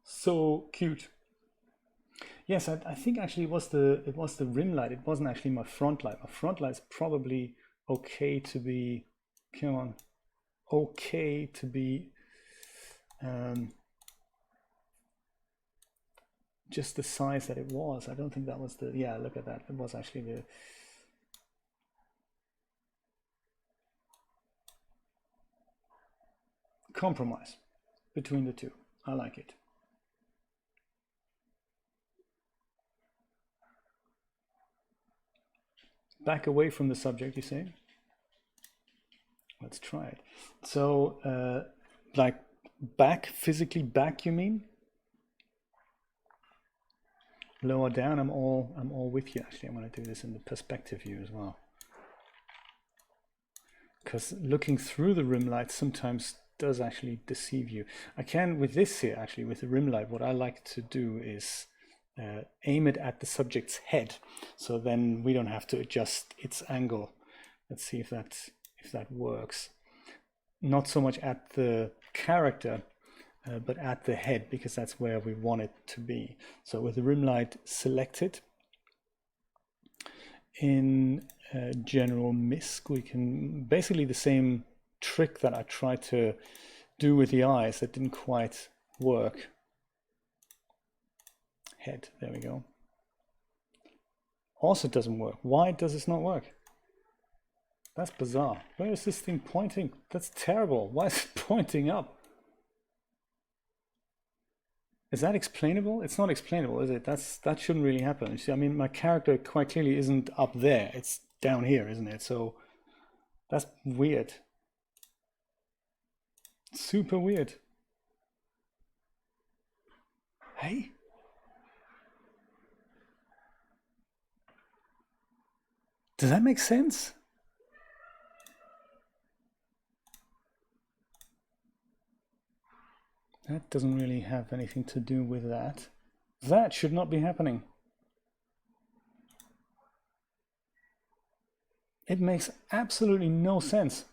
So cute. Yes, I think actually it was the rim light. It wasn't actually my front light. My front light's probably okay to be, come on, okay to be just the size that it was. I don't think that was the, yeah, look at that. It was actually the, compromise between the two. I like it. Back away from the subject, you say? Let's try it. So, like back, physically back, you mean? Lower down, I'm all with you. Actually, I'm going to do this in the perspective view as well. Because looking through the rim light sometimes does actually deceive you. I can, with this here, actually, with the rim light, what I like to do is aim it at the subject's head. So then we don't have to adjust its angle. Let's see if that works. Not so much at the character, but at the head, because that's where we want it to be. So with the rim light selected, in general misc, we can basically the same trick that I tried to do with the eyes that didn't quite work. Head, there we go. Also doesn't work. Why does this not work? That's bizarre. Where is this thing pointing? That's terrible. Why is it pointing up? Is that explainable? It's not explainable, is it? That shouldn't really happen. You see, I mean, my character quite clearly isn't up there. It's down here, isn't it? So that's weird. Super weird. Hey? Does that make sense? That doesn't really have anything to do with that. That should not be happening. It makes absolutely no sense.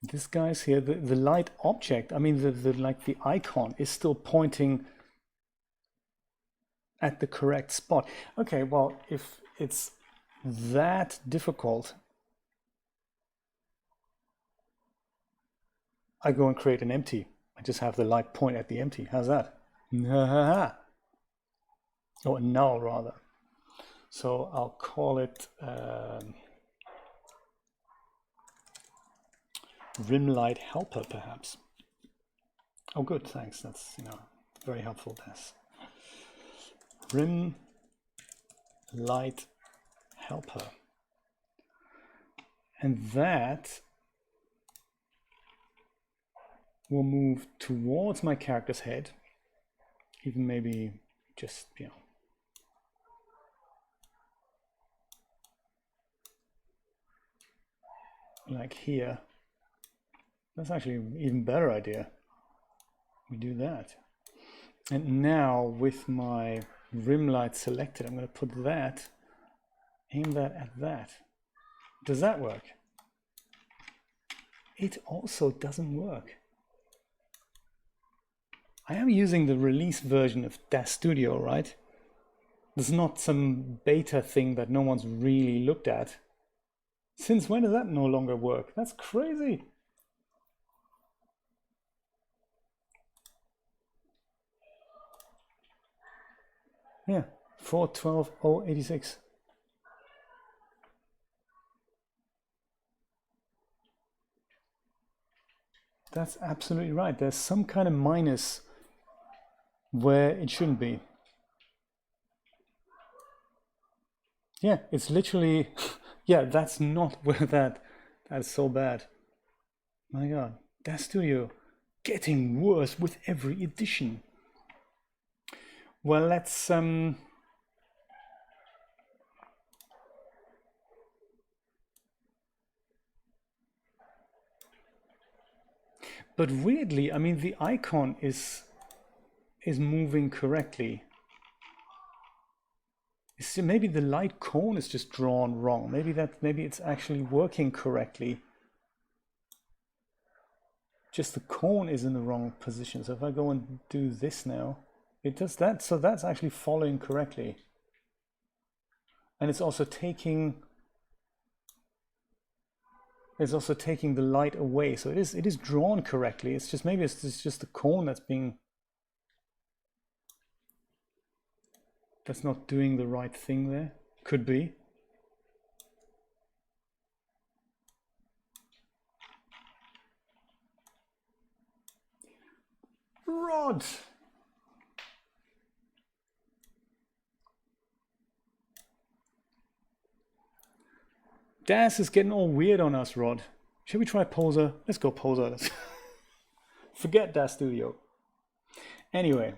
This guy's here, the light object, I mean the icon is still pointing at the correct spot. Okay, well, if it's that difficult, I go and create an empty. I just have the light point at the empty. How's that? Oh, a null rather. So I'll call it rim light helper, perhaps. Oh, good, thanks. That's, very helpful. DAZ. Rim light helper, and that will move towards my character's head, even maybe just, like here. That's actually an even better idea. We do that. And now with my rim light selected, I'm going to put that, aim that at that. Does that work? It also doesn't work. I am using the release version of DAZ Studio, right? There's not some beta thing that no one's really looked at. Since when does that no longer work? That's crazy. Yeah, 4.12.086. That's absolutely right. There's some kind of minus where it shouldn't be. Yeah, it's literally, yeah, that's not where that's so bad. My God, DAZ Studio getting worse with every edition. Well, let's but weirdly, I mean, the icon is moving correctly. So maybe the light cone is just drawn wrong. Maybe it's actually working correctly. Just the cone is in the wrong position. So if I go and do this now, it does that. So that's actually following correctly. And it's also taking the light away. So it is drawn correctly. It's just maybe it's just the cone that's not doing the right thing there. Could be. Rod! DAZ is getting all weird on us, Rod. Should we try Poser? Let's go Poser. Let's forget DAZ Studio. Anyway,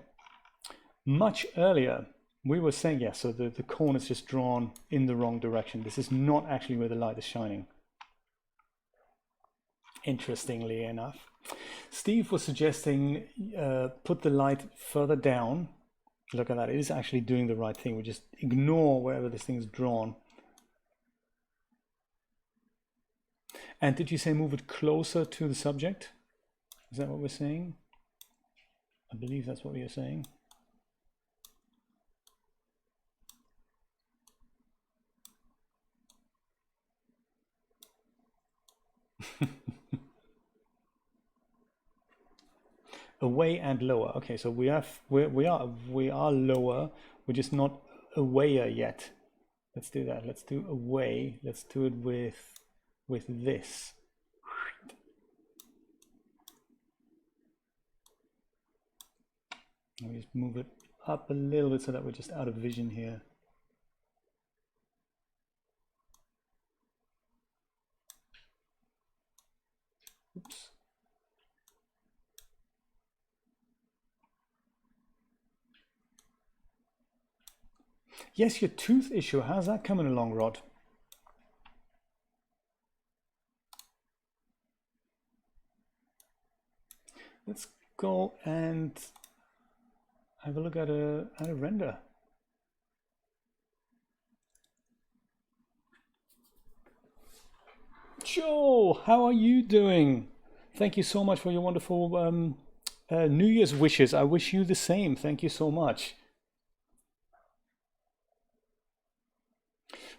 much earlier, we were saying, yeah, so the cone is just drawn in the wrong direction. This is not actually where the light is shining. Interestingly enough. Steve was suggesting put the light further down. Look at that, it is actually doing the right thing. We just ignore wherever this thing is drawn. And did you say move it closer to the subject? Is that what we're saying? I believe that's what you're saying. Away and lower. Okay, so we are lower. We're just not awayer yet. Let's do that. Let's do away. Let's do it with this. And we just move it up a little bit so that we're just out of vision here. Oops. Yes, your tooth issue, how's that coming along, Rod? Let's go and have a look at a render. Joe, how are you doing? Thank you so much for your wonderful New Year's wishes. I wish you the same. Thank you so much.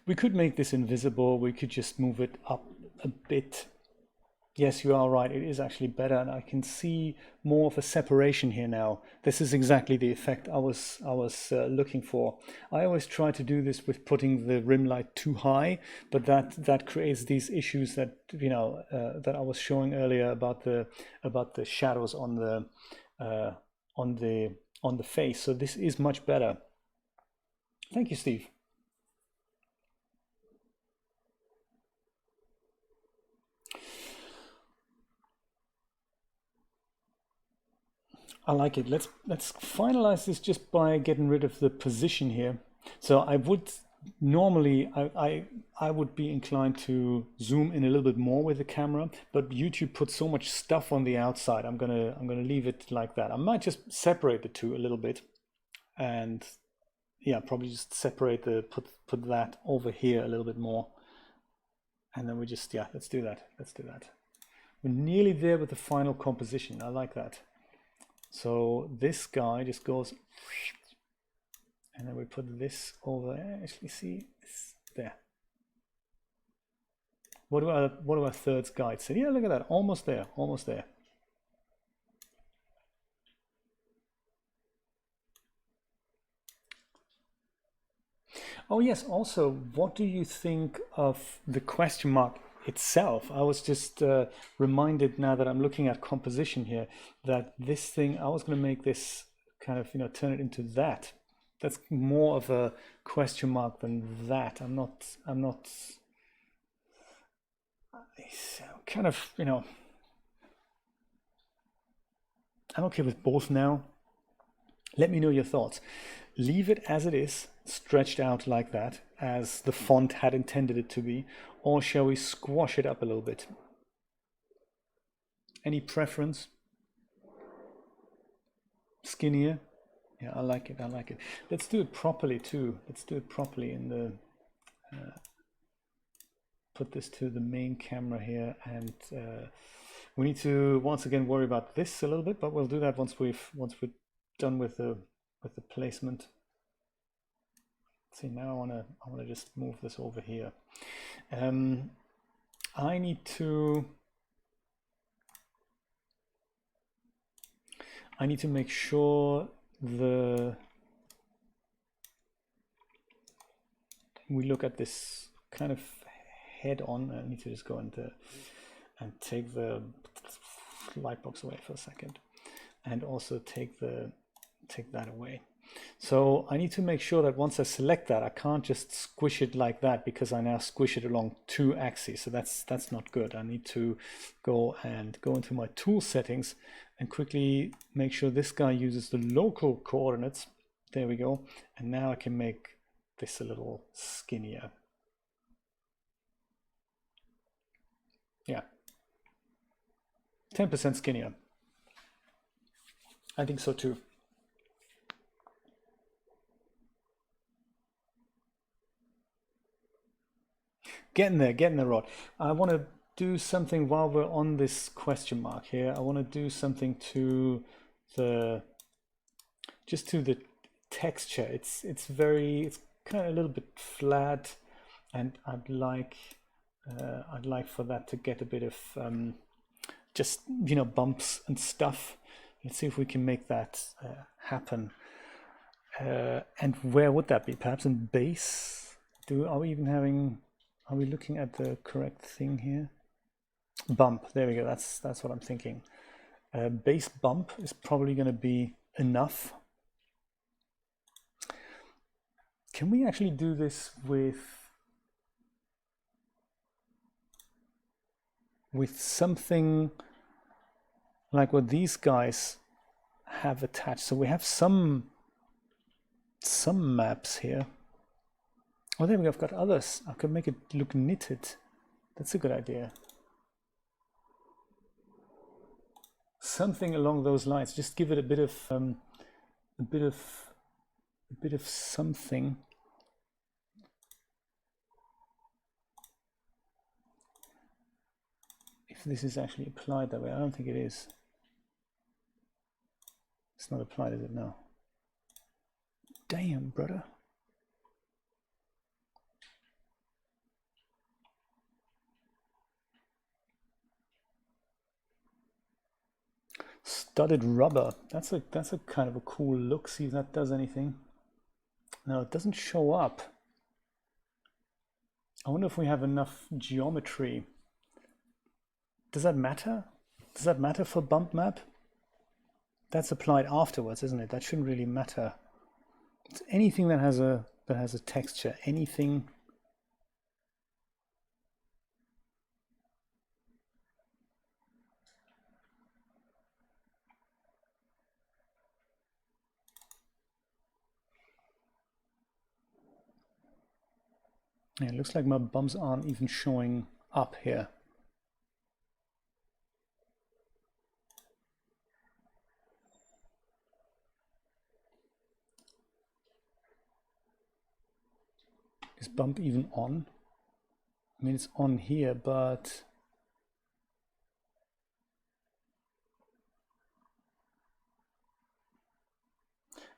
We could make this invisible. We could just move it up a bit. Yes, you are right. It is actually better, and I can see more of a separation here now. This is exactly the effect I was looking for. I always try to do this with putting the rim light too high, but that creates these issues that that I was showing earlier about the shadows on the face. So this is much better. Thank you, Steve. I like it. Let's finalize this just by getting rid of the position here. So I would normally I would be inclined to zoom in a little bit more with the camera, but YouTube puts so much stuff on the outside. I'm gonna leave it like that. I might just separate the two a little bit, and yeah, probably just separate put that over here a little bit more, and then we just let's do that. We're nearly there with the final composition. I like that. So this guy just goes, and then we put this over. Actually, see it's there. What do our thirds guide say? Yeah, look at that, almost there, almost there. Oh yes. Also, what do you think of the question mark itself? I was just reminded now that I'm looking at composition here that this thing, I was going to make this kind of turn it into that. That's more of a question mark than that. I'm kind of I'm okay with both now. Let me know your thoughts. Leave it as it is, stretched out like that, as the font had intended it to be, or shall we squash it up a little bit? Any preference? Skinnier? Yeah, I like it. I like it. Let's do it properly too. Let's do it properly in the. Put this to the main camera here, and we need to once again worry about this a little bit, but we'll do that once we're done with the placement. See, now I wanna just move this over here. I need to make sure we look at this kind of head on. I need to just go and take the light box away for a second, and also take that away. So I need to make sure that once I select that, I can't just squish it like that, because I now squish it along 2 axes. So that's not good. I need to go into my tool settings and quickly make sure this guy uses the local coordinates. There we go. And now I can make this a little skinnier. Yeah, 10% skinnier. I think so too. Getting there, Rod. I want to do something while we're on this question mark here. I want to do something to the texture. It's kind of a little bit flat, and I'd like for that to get a bit of just, you know, bumps and stuff. Let's see if we can make that happen. And where would that be? Perhaps in base? Are we looking at the correct thing here? Bump, there we go. That's what I'm thinking. Base bump is probably going to be enough. Can we actually do this with something like what these guys have attached? So we have some maps here. Oh, there we go. I've got others. I could make it look knitted. That's a good idea. Something along those lines. Just give it a bit of something. If this is actually applied that way, I don't think it is. It's not applied, is it? No. Damn, brother. Studded rubber. That's a kind of a cool look. See if that does anything. No, it doesn't show up. I wonder if we have enough geometry. Does that matter? Does that matter for bump map? That's applied afterwards, isn't it? That shouldn't really matter. It's anything that has a texture. Anything. Yeah, it looks like my bumps aren't even showing up here. Is bump even on? I mean, it's on here, but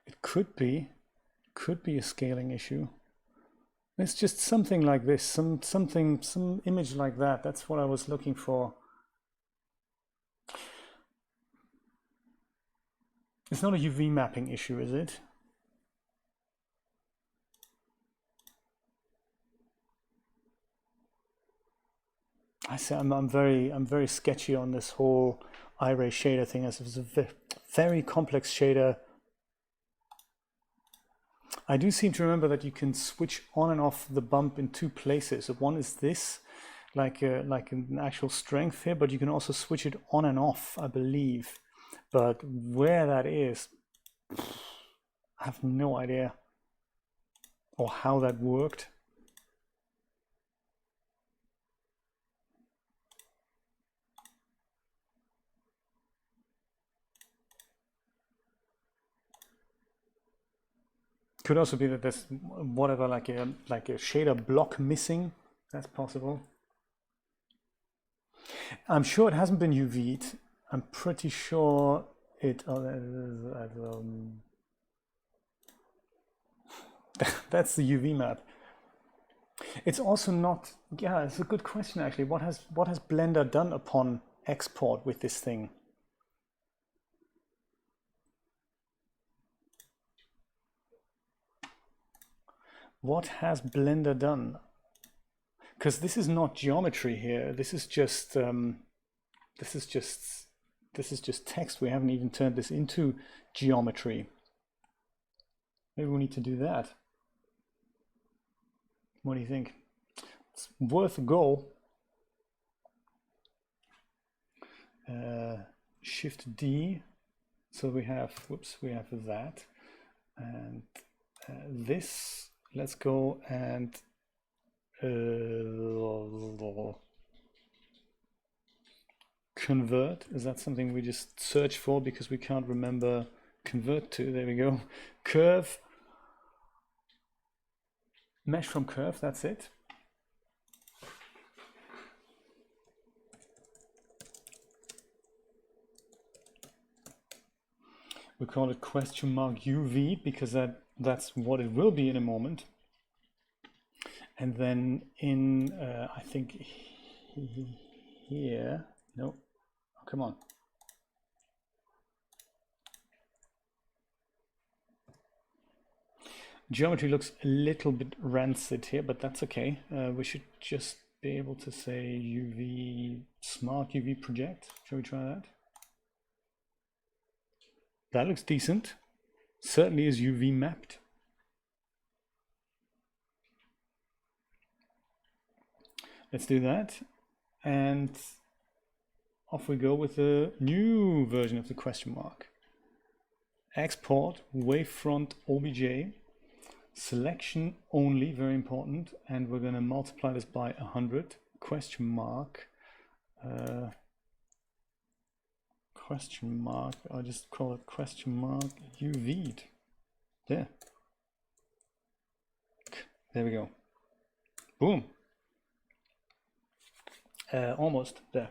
it could be a scaling issue. It's just something like this, some image like that. That's what I was looking for. It's not a UV mapping issue, is it? I say I'm very sketchy on this whole iRay shader thing. As it's a very complex shader. I do seem to remember that you can switch on and off the bump in 2 places. So one is this, like an actual strength here, but you can also switch it on and off, I believe. But where that is, I have no idea, or how that worked. Could also be that there's whatever, like a shader block missing. That's possible. I'm sure it hasn't been UV'd. I'm pretty sure it. Oh, that's the UV map. It's also not. Yeah, it's a good question actually. What has Blender done upon export with this thing? What has Blender done? Because this is not geometry here. This is just text. We haven't even turned this into geometry. Maybe we need to do that. What do you think? It's worth a go. Shift D. So we have, whoops, we have that. And this. Let's go and convert. Is that something we just search for because we can't remember convert to? There we go. Curve. Mesh from curve, that's it. We call it question mark UV because that's what it will be in a moment. And then in, I think here, no, oh, come on. Geometry looks a little bit rancid here, but that's okay. We should just be able to say UV, smart UV project. Shall we try that? That looks decent. Certainly is UV mapped. Let's do that. And off we go with the new version of the question mark. Export, wavefront OBJ, selection only, very important. And we're going to multiply this by 100. Question mark. Question mark, I'll just call it question mark UV'd. There. There we go. Boom. Almost there.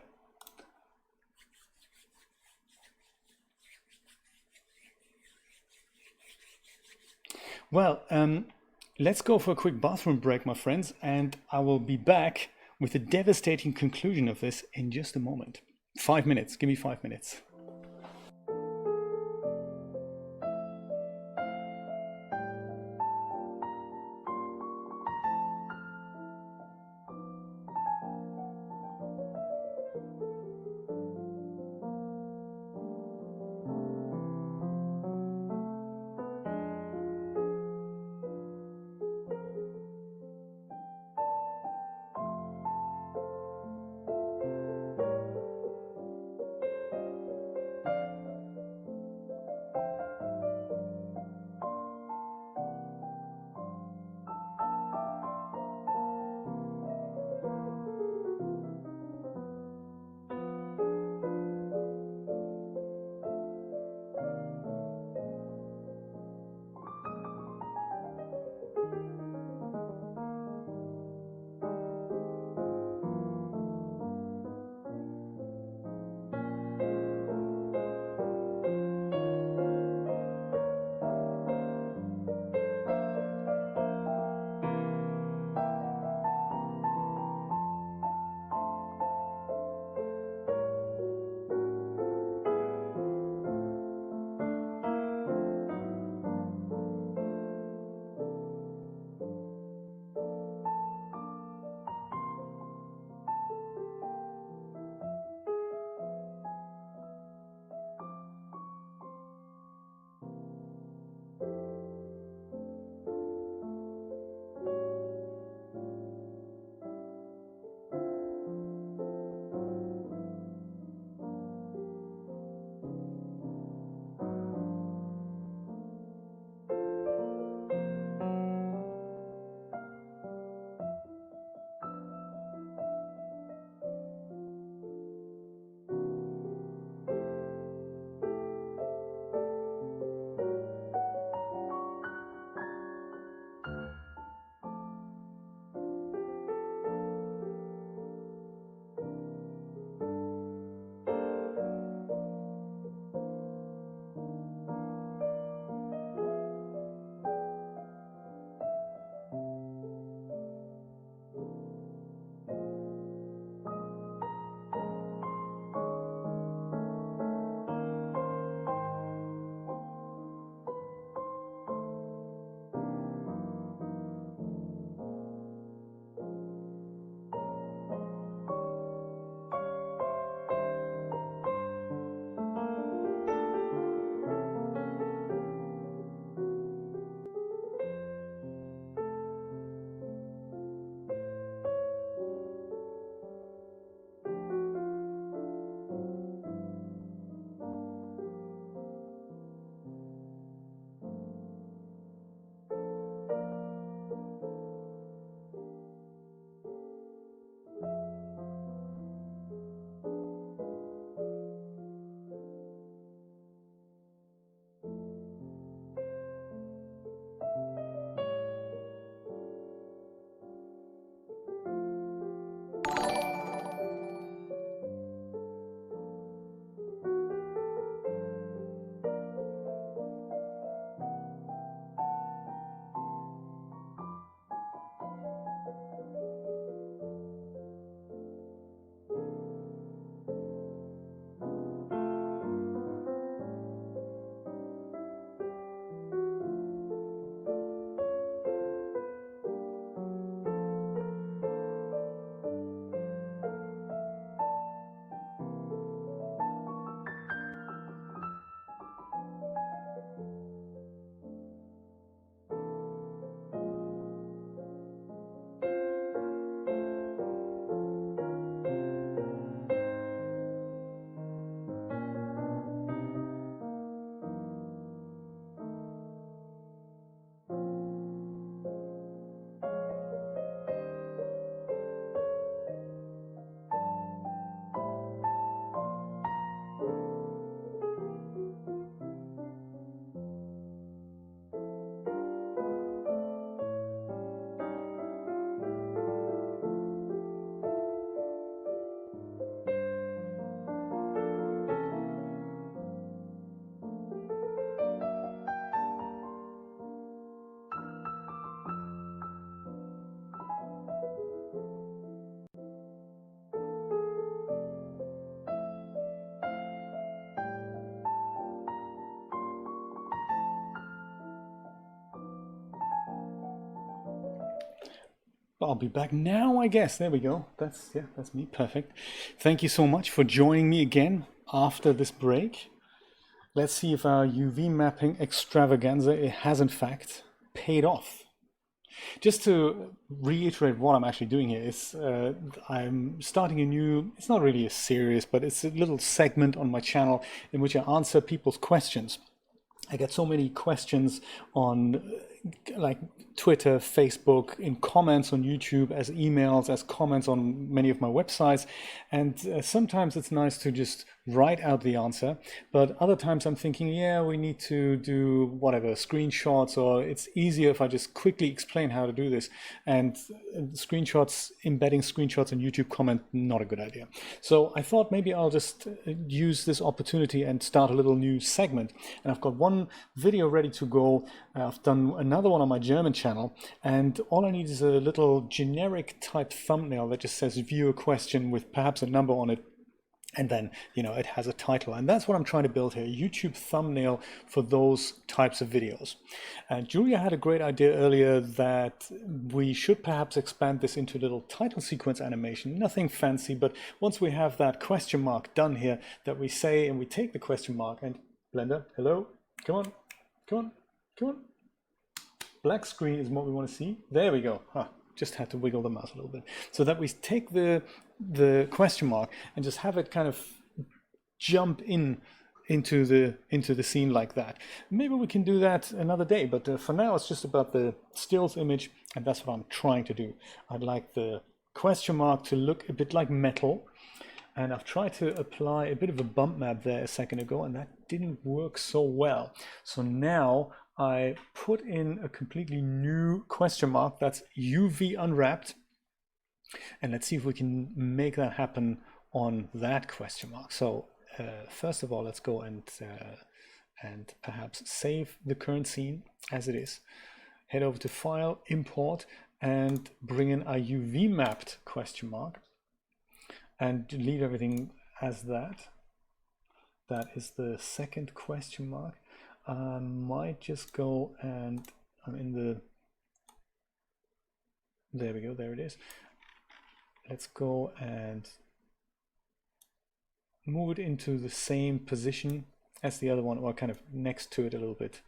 Well, let's go for a quick bathroom break, my friends, and I will be back with the devastating conclusion of this in just a moment. 5 minutes, give me 5 minutes. I'll be back now, I guess. There we go. That's me. Perfect. Thank you so much for joining me again after this break. Let's see if our UV mapping extravaganza, it has in fact paid off. Just to reiterate what I'm actually doing here is I'm starting a new, it's not really a series, but it's a little segment on my channel in which I answer people's questions. I get so many questions on like Twitter, Facebook, in comments on YouTube, as emails, as comments on many of my websites. And sometimes it's nice to just write out the answer. But other times I'm thinking, yeah, we need to do whatever, screenshots, or it's easier if I just quickly explain how to do this. And screenshots, embedding screenshots in YouTube comment, not a good idea. So I thought maybe I'll just use this opportunity and start a little new segment. And I've got one video ready to go. I've done another one on my German channel, and all I need is a little generic type thumbnail that just says viewer question with perhaps a number on it, and then it has a title. And that's what I'm trying to build here, a YouTube thumbnail for those types of videos. And Julia had a great idea earlier that we should perhaps expand this into a little title sequence animation, nothing fancy, but once we have that question mark done here, that we say, and we take the question mark and Blender, hello, come on, come on, come on. Black screen is what we want to see. There we go. Just had to wiggle the mouse a little bit. So that we take the question mark and just have it kind of jump into the scene like that. Maybe we can do that another day, but for now it's just about the stills image, and that's what I'm trying to do. I'd like the question mark to look a bit like metal, and I've tried to apply a bit of a bump map there a second ago, and that didn't work so well. So now I put in a completely new question mark that's UV unwrapped, and let's see if we can make that happen on that question mark. So first of all, let's go and perhaps save the current scene as it is. Head over to File, Import, and bring in a UV mapped question mark, and leave everything as that. That is the second question mark. I might just go and I'm in the, there we go, there it is. Let's go and move it into the same position as the other one, or kind of next to it a little bit.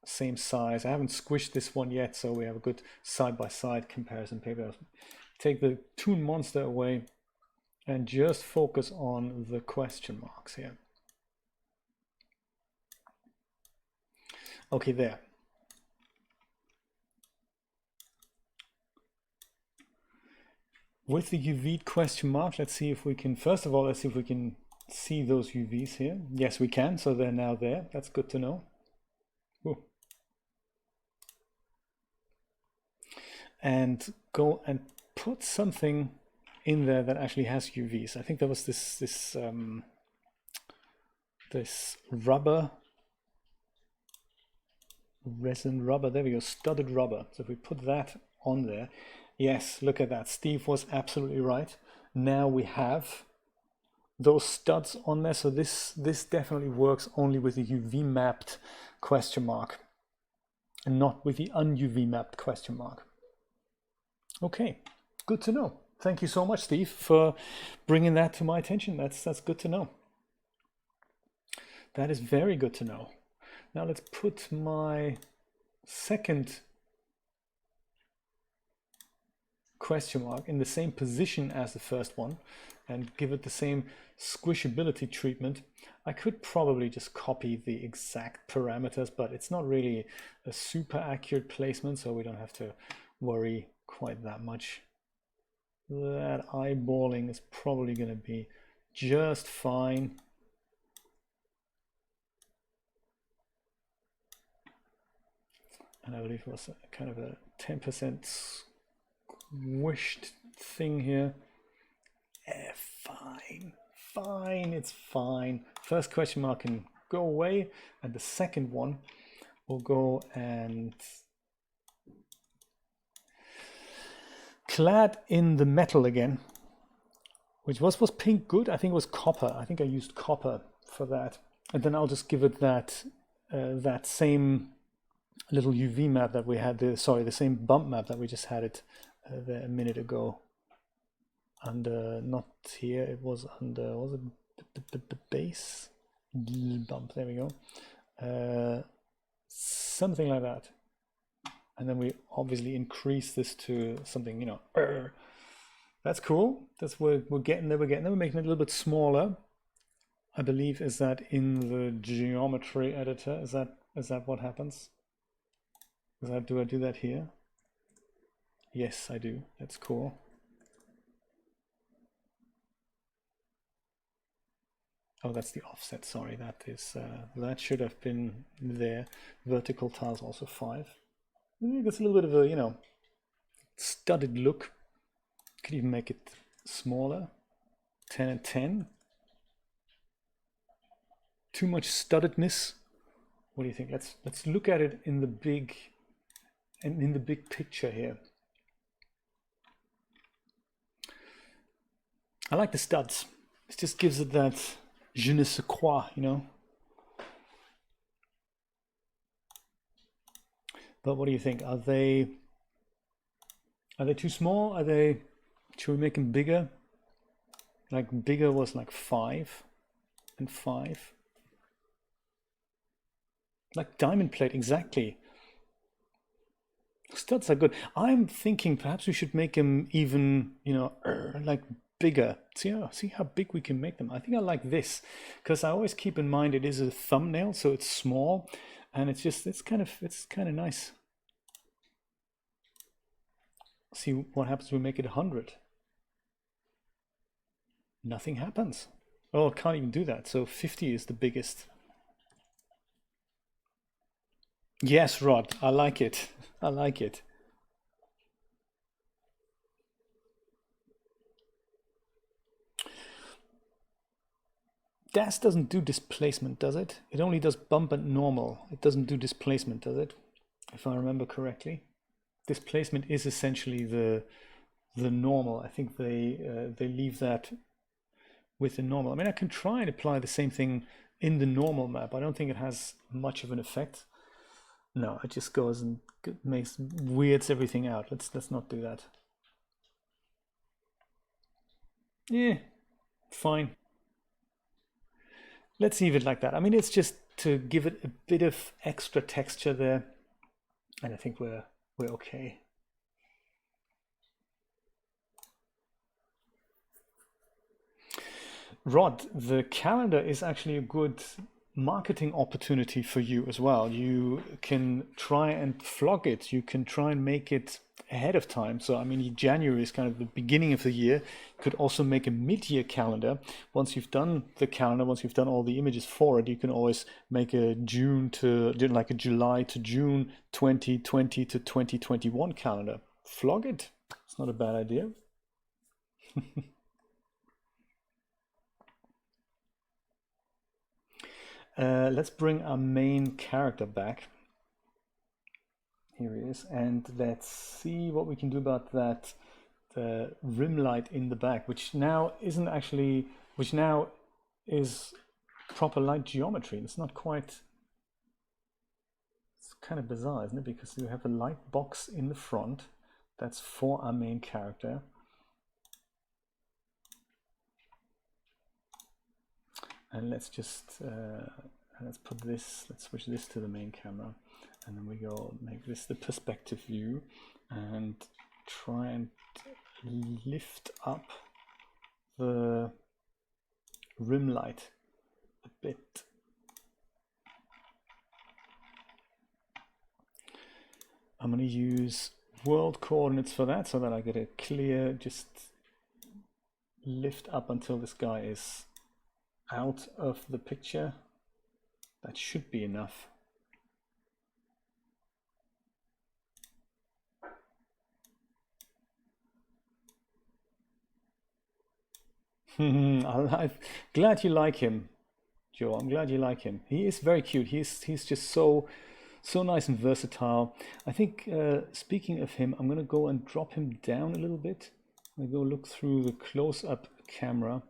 Same size. I haven't squished this one yet, so we have a good side-by-side comparison paper. Take the Toon Monster away and just focus on the question marks here. Okay, there. With the UV question mark, let's see if we can, first of all, let's see if we can see those UVs here. Yes, we can, so they're now there. That's good to know. Ooh. And go and put something in there that actually has UVs. I think there was this rubber, resin rubber, there we go, studded rubber. So if we put that on there, yes, look at that, Steve was absolutely right. Now we have those studs on there, so this definitely works only with the UV mapped question mark and not with the un-UV mapped question mark. Okay, good to know. Thank you so much, Steve, for bringing that to my attention. That's good to know. That is very good to know. Now let's put my second question mark in the same position as the first one and give it the same squishability treatment. I could probably just copy the exact parameters, but it's not really a super accurate placement, so we don't have to worry quite that much. That eyeballing is probably going to be just fine. And I believe it was kind of a 10% squished thing here. Fine, it's fine. First question mark can go away, and the second one will go and clad in the metal again, which was pink good? I think it was copper. I think I used copper for that. And then I'll just give it that that same little UV map that we had, the same bump map that we just had it there a minute ago. Under, not here, it was under, was it the base bump? There we go. Something like that. And then we obviously increase this to something, you know, that's cool. That's we're getting there. We're getting there. We're making it a little bit smaller. I believe, is that in the geometry editor? Is that what happens? Do I do that here? Yes, I do. That's cool. Oh, that's the offset. Sorry, that is that should have been there. Vertical tiles also 5. It's a little bit of a, you know, studded look. Could even make it smaller. 10 and 10. Too much studdedness. What do you think? Let's look at it in the big picture here. I like the studs. It just gives it that je ne sais quoi, you know. But what do you think? Are they too small? Should we make them bigger? Like bigger was like 5 and 5. Like diamond plate, exactly. Studs are good. I'm thinking perhaps we should make them even, you know, like bigger. See how big we can make them. I think I like this because I always keep in mind it is a thumbnail, so it's small, and it's kind of nice. See what happens when we make it 100. Nothing happens. Oh, I can't even do that. So 50 is the biggest. Yes, Rod, I like it. I like it. DAZ doesn't do displacement, does it? It only does bump and normal. It doesn't do displacement, does it? If I remember correctly. Displacement is essentially the normal. I think they leave that with the normal. I mean, I can try and apply the same thing in the normal map. I don't think it has much of an effect. No, it just goes and weirds everything out. Let's not do that. Yeah, fine. Let's leave it like that. I mean, it's just to give it a bit of extra texture there, and I think we're okay. Rod, the calendar is actually a good marketing opportunity for you as well. You can try and flog it. You can try and make it ahead of time. So, I mean, January is kind of the beginning of the year. You could also make a mid-year calendar. Once you've done the calendar, once you've done all the images for it, you can always make a like a July to June 2020 to 2021 calendar. Flog it. It's not a bad idea. Let's bring our main character back. Here he is, and let's see what we can do about that rim light in the back, which now is proper light geometry. It's not quite. It's kind of bizarre, isn't it? Because you have a light box in the front that's for our main character. And let's just let's switch this to the main camera, and then we go make this the perspective view and try and lift up the rim light a bit. I'm going to use world coordinates for that so that I get a clear, just lift up until this guy is out of the picture. That should be enough. I'm glad you like him, Joe. I'm glad you like him. He is very cute. He's just so nice and versatile. I think speaking of him, I'm gonna go and drop him down a little bit. I'm gonna go look through the close-up camera.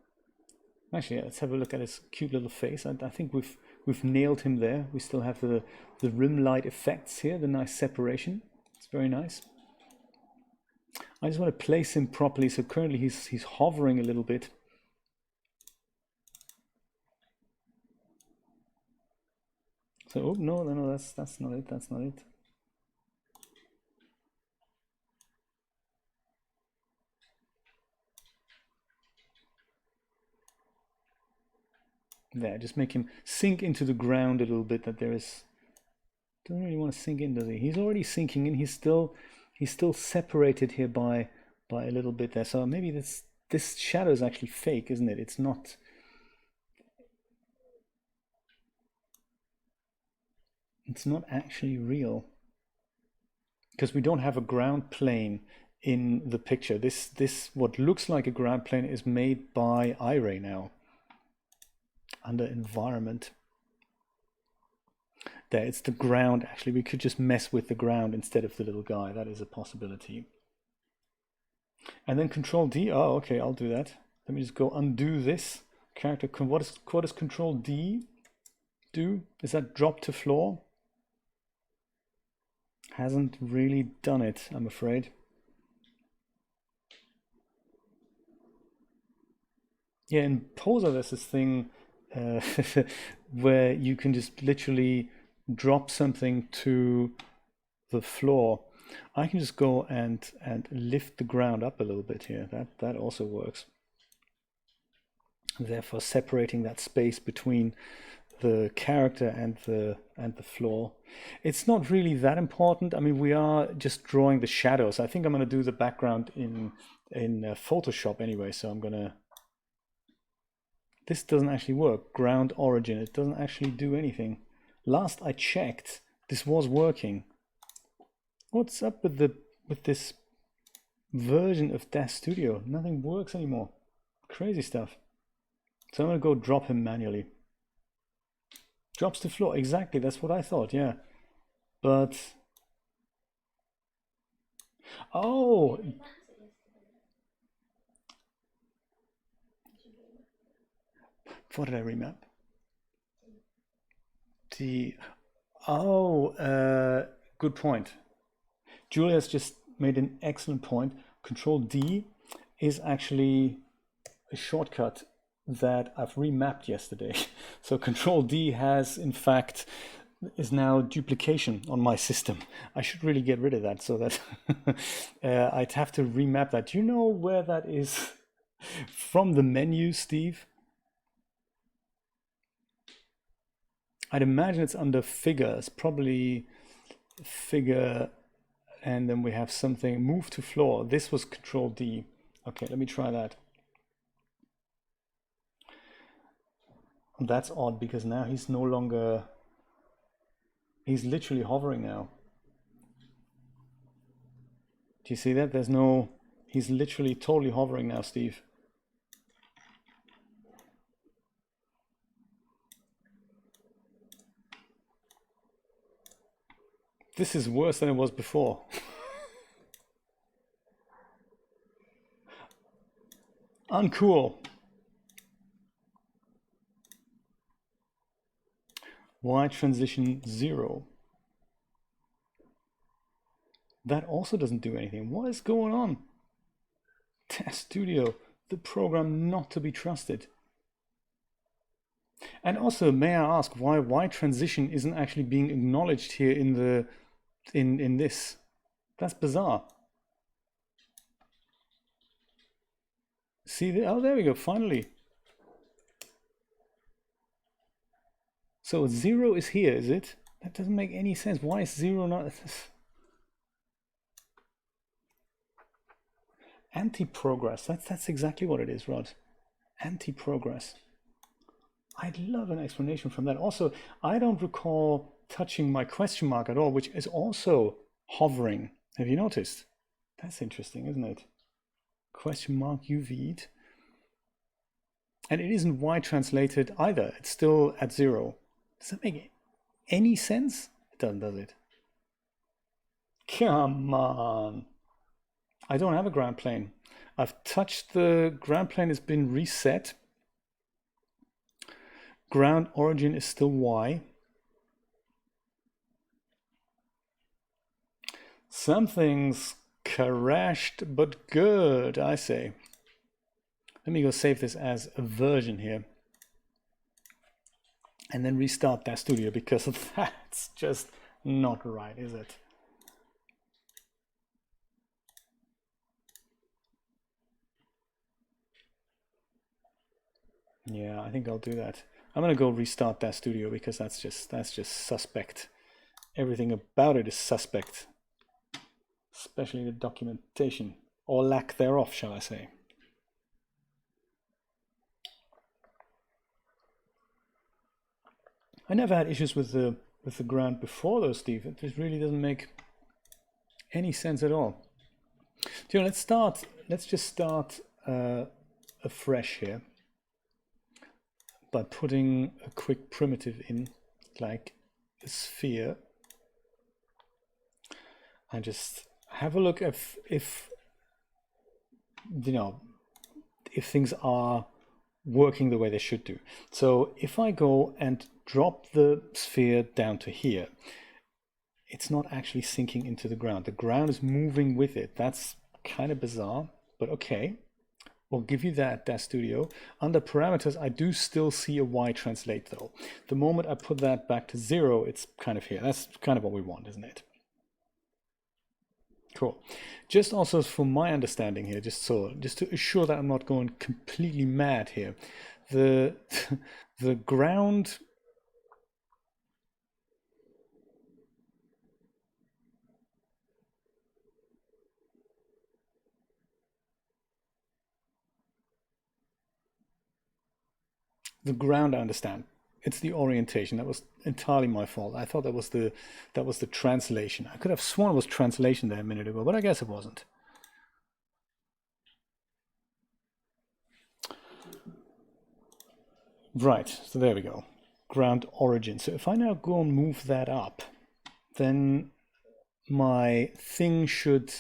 Actually, let's have a look at his cute little face. I think we've nailed him there. We still have the rim light effects here, the nice separation. It's very nice. I just want to place him properly. So currently he's hovering a little bit. So, oh, no, that's not it, that's not it. There, just make him sink into the ground a little bit, that there is, don't really want to sink in, does he? He's already sinking in, he's still separated here by a little bit there. So maybe this shadow is actually fake, isn't it? It's not actually real, because we don't have a ground plane in the picture. This what looks like a ground plane is made by iRay now under environment. There, it's the ground. Actually, we could just mess with the ground instead of the little guy. That is a possibility. And then Control D. Oh, okay, I'll do that. Let me just go undo this character. What does Control D do? Is that drop to floor? Hasn't really done it, I'm afraid. Yeah, in Poser there's this thing where you can just literally drop something to the floor. I can just go and lift the ground up a little bit here. That also works. Therefore separating that space between the character and the floor. It's not really that important. I mean, we are just drawing the shadows. I think I'm going to do the background in Photoshop anyway, so I'm going to... This doesn't actually work. Ground origin, it doesn't actually do anything. Last I checked, this was working. What's up with this version of DAZ Studio? Nothing works anymore. Crazy stuff. So I'm going to go drop him manually. Drops to floor, exactly, that's what I thought, yeah. But... Oh! What did I remap? Good point. Julia's just made an excellent point. Control D is actually a shortcut that I've remapped yesterday. So Control D has, in fact, is now duplication on my system. I should really get rid of that, so that I'd have to remap that. Do you know where that is from the menu, Steve? I'd imagine it's under figures, probably figure, and then we have something, move to floor. This was Control D. Okay, let me try that. That's odd, because now he's no longer, he's literally hovering now. Do you see that? There's no, he's literally totally hovering now, Steve. This is worse than it was before. Uncool. Y transition 0. That also doesn't do anything. What is going on? DAZ Studio, the program not to be trusted. And also, may I ask why Y transition isn't actually being acknowledged here in the in this? That's bizarre. See, oh, there we go, finally. So 0 is here, is it? That doesn't make any sense. Why is 0 not... Anti-progress, that's exactly what it is, Rod. Anti-progress. I'd love an explanation from that. Also, I don't recall touching my question mark at all, which is also hovering. Have you noticed? That's interesting, isn't it? Question mark UV'd. And it isn't Y translated either. It's still at 0. Does that make any sense? It doesn't, does it? Come on. I don't have a ground plane. I've touched the ground plane, has been reset. Ground origin is still Y. Something's Crashed, but good, I say. Let me go save this as a version here. And then restart DAZ Studio, because that's just not right, is it? Yeah, I think I'll do that. I'm gonna go restart DAZ Studio, because that's just suspect. Everything about it is suspect, especially the documentation, or lack thereof, shall I say. I never had issues with the ground before though, Steve. It just really doesn't make any sense at all. So let's just start afresh here by putting a quick primitive in, like a sphere, and just have a look if you know, if things are working the way they should do. So if I go and drop the sphere down to here, it's not actually sinking into the ground. The ground is moving with it. That's kind of bizarre, but okay. We'll give you that, DAZ Studio. Under parameters, I do still see a Y translate though. The moment I put that back to 0, it's kind of here. That's kind of what we want, isn't it? Cool. Just also for my understanding here, just to assure that I'm not going completely mad here, the the ground I understand. It's the orientation. That was entirely my fault. I thought that was the translation. I could have sworn it was translation there a minute ago, but I guess it wasn't. Right, so there we go. Ground origin. So if I now go and move that up, then my thing should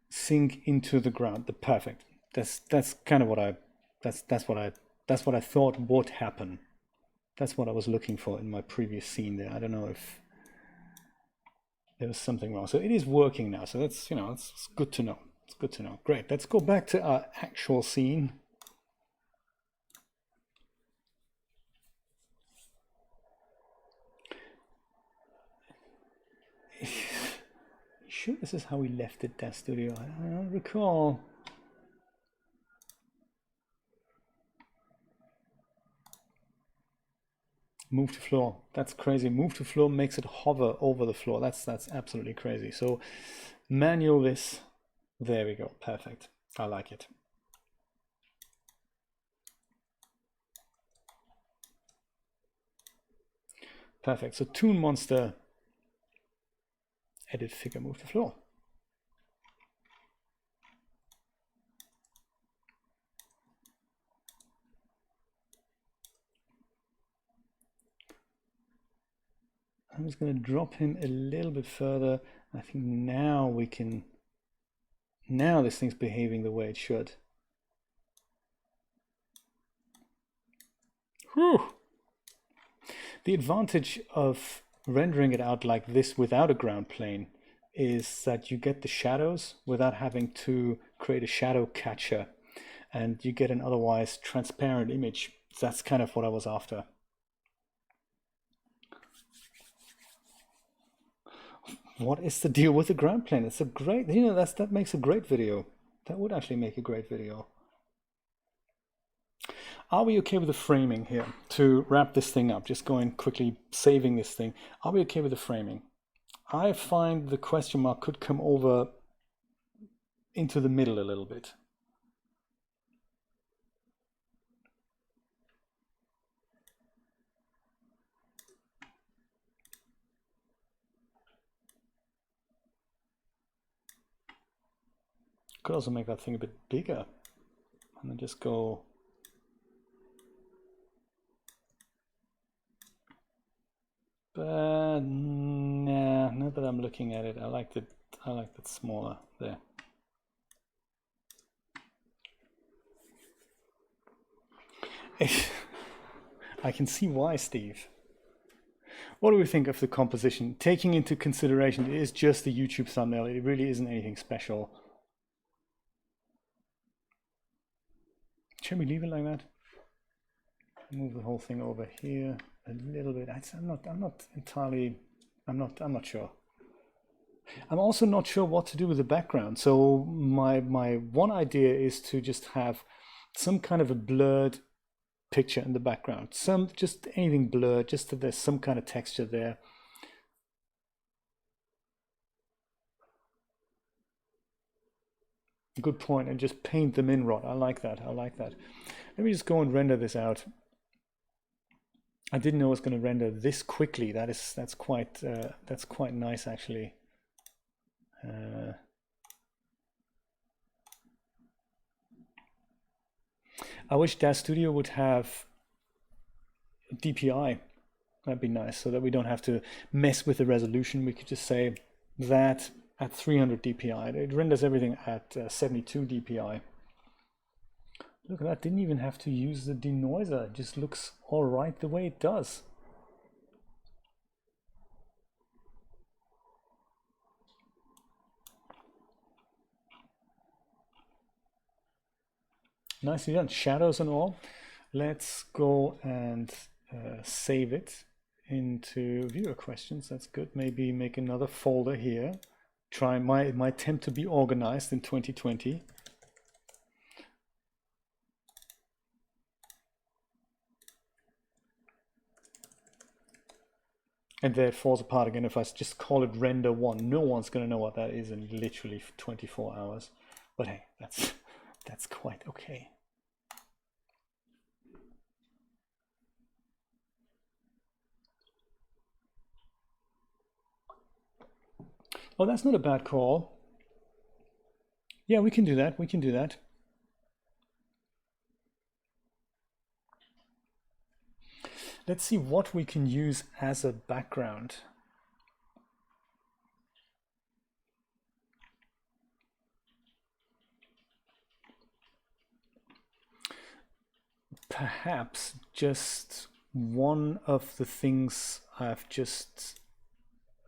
sink into the ground. Perfect. That's kind of what that's what I thought would happen. That's what I was looking for in my previous scene there. I don't know if there was something wrong. So it is working now. So that's, it's good to know. It's good to know. Great. Let's go back to our actual scene. Sure, this is how we left it, DAZ Studio. I don't recall. Move to floor. That's crazy. Move to floor makes it hover over the floor. That's absolutely crazy. So manual this. There we go. Perfect. I like it. Perfect. So Toon Monster, edit figure, move to floor. I'm just going to drop him a little bit further. I think now we can, now this thing's behaving the way it should. Whew. The advantage of rendering it out like this without a ground plane is that you get the shadows without having to create a shadow catcher, and you get an otherwise transparent image. That's kind of what I was after. What is the deal with the ground plane? It's a great, that makes a great video. That would actually make a great video. Are we okay with the framing here? To wrap this thing up, just going quickly, saving this thing. Are we okay with the framing? I find the question mark could come over into the middle a little bit. Could also make that thing a bit bigger and then just go. But nah, now that I'm looking at it, I like that smaller there. I can see why, Steve. What do we think of the composition? Taking into consideration it is just a YouTube thumbnail, it really isn't anything special. Shall we leave it like that? Move the whole thing over here a little bit. I'm not entirely. I'm not sure. I'm also not sure what to do with the background. So my one idea is to just have some kind of a blurred picture in the background. Just anything blurred, just that there's some kind of texture there. Good point. And just paint them in, Rod. I like that. I like that. Let me just go and render this out. I didn't know it was going to render this quickly. That's quite nice actually. I wish DAZ Studio would have DPI. That'd be nice, so that we don't have to mess with the resolution. We could just say that at 300 DPI. It renders everything at 72 DPI. Look at that, didn't even have to use the denoiser. It just looks all right the way it does. Nicely done, shadows and all. Let's go and save it into viewer questions. That's good. Maybe make another folder here. Try my attempt to be organized in 2020. And there it falls apart again if I just call it render 1. No one's going to know what that is in literally 24 hours. But hey, that's quite okay. Oh, that's not a bad call. Yeah, we can do that. We can do that. Let's see what we can use as a background. Perhaps just one of the things I've just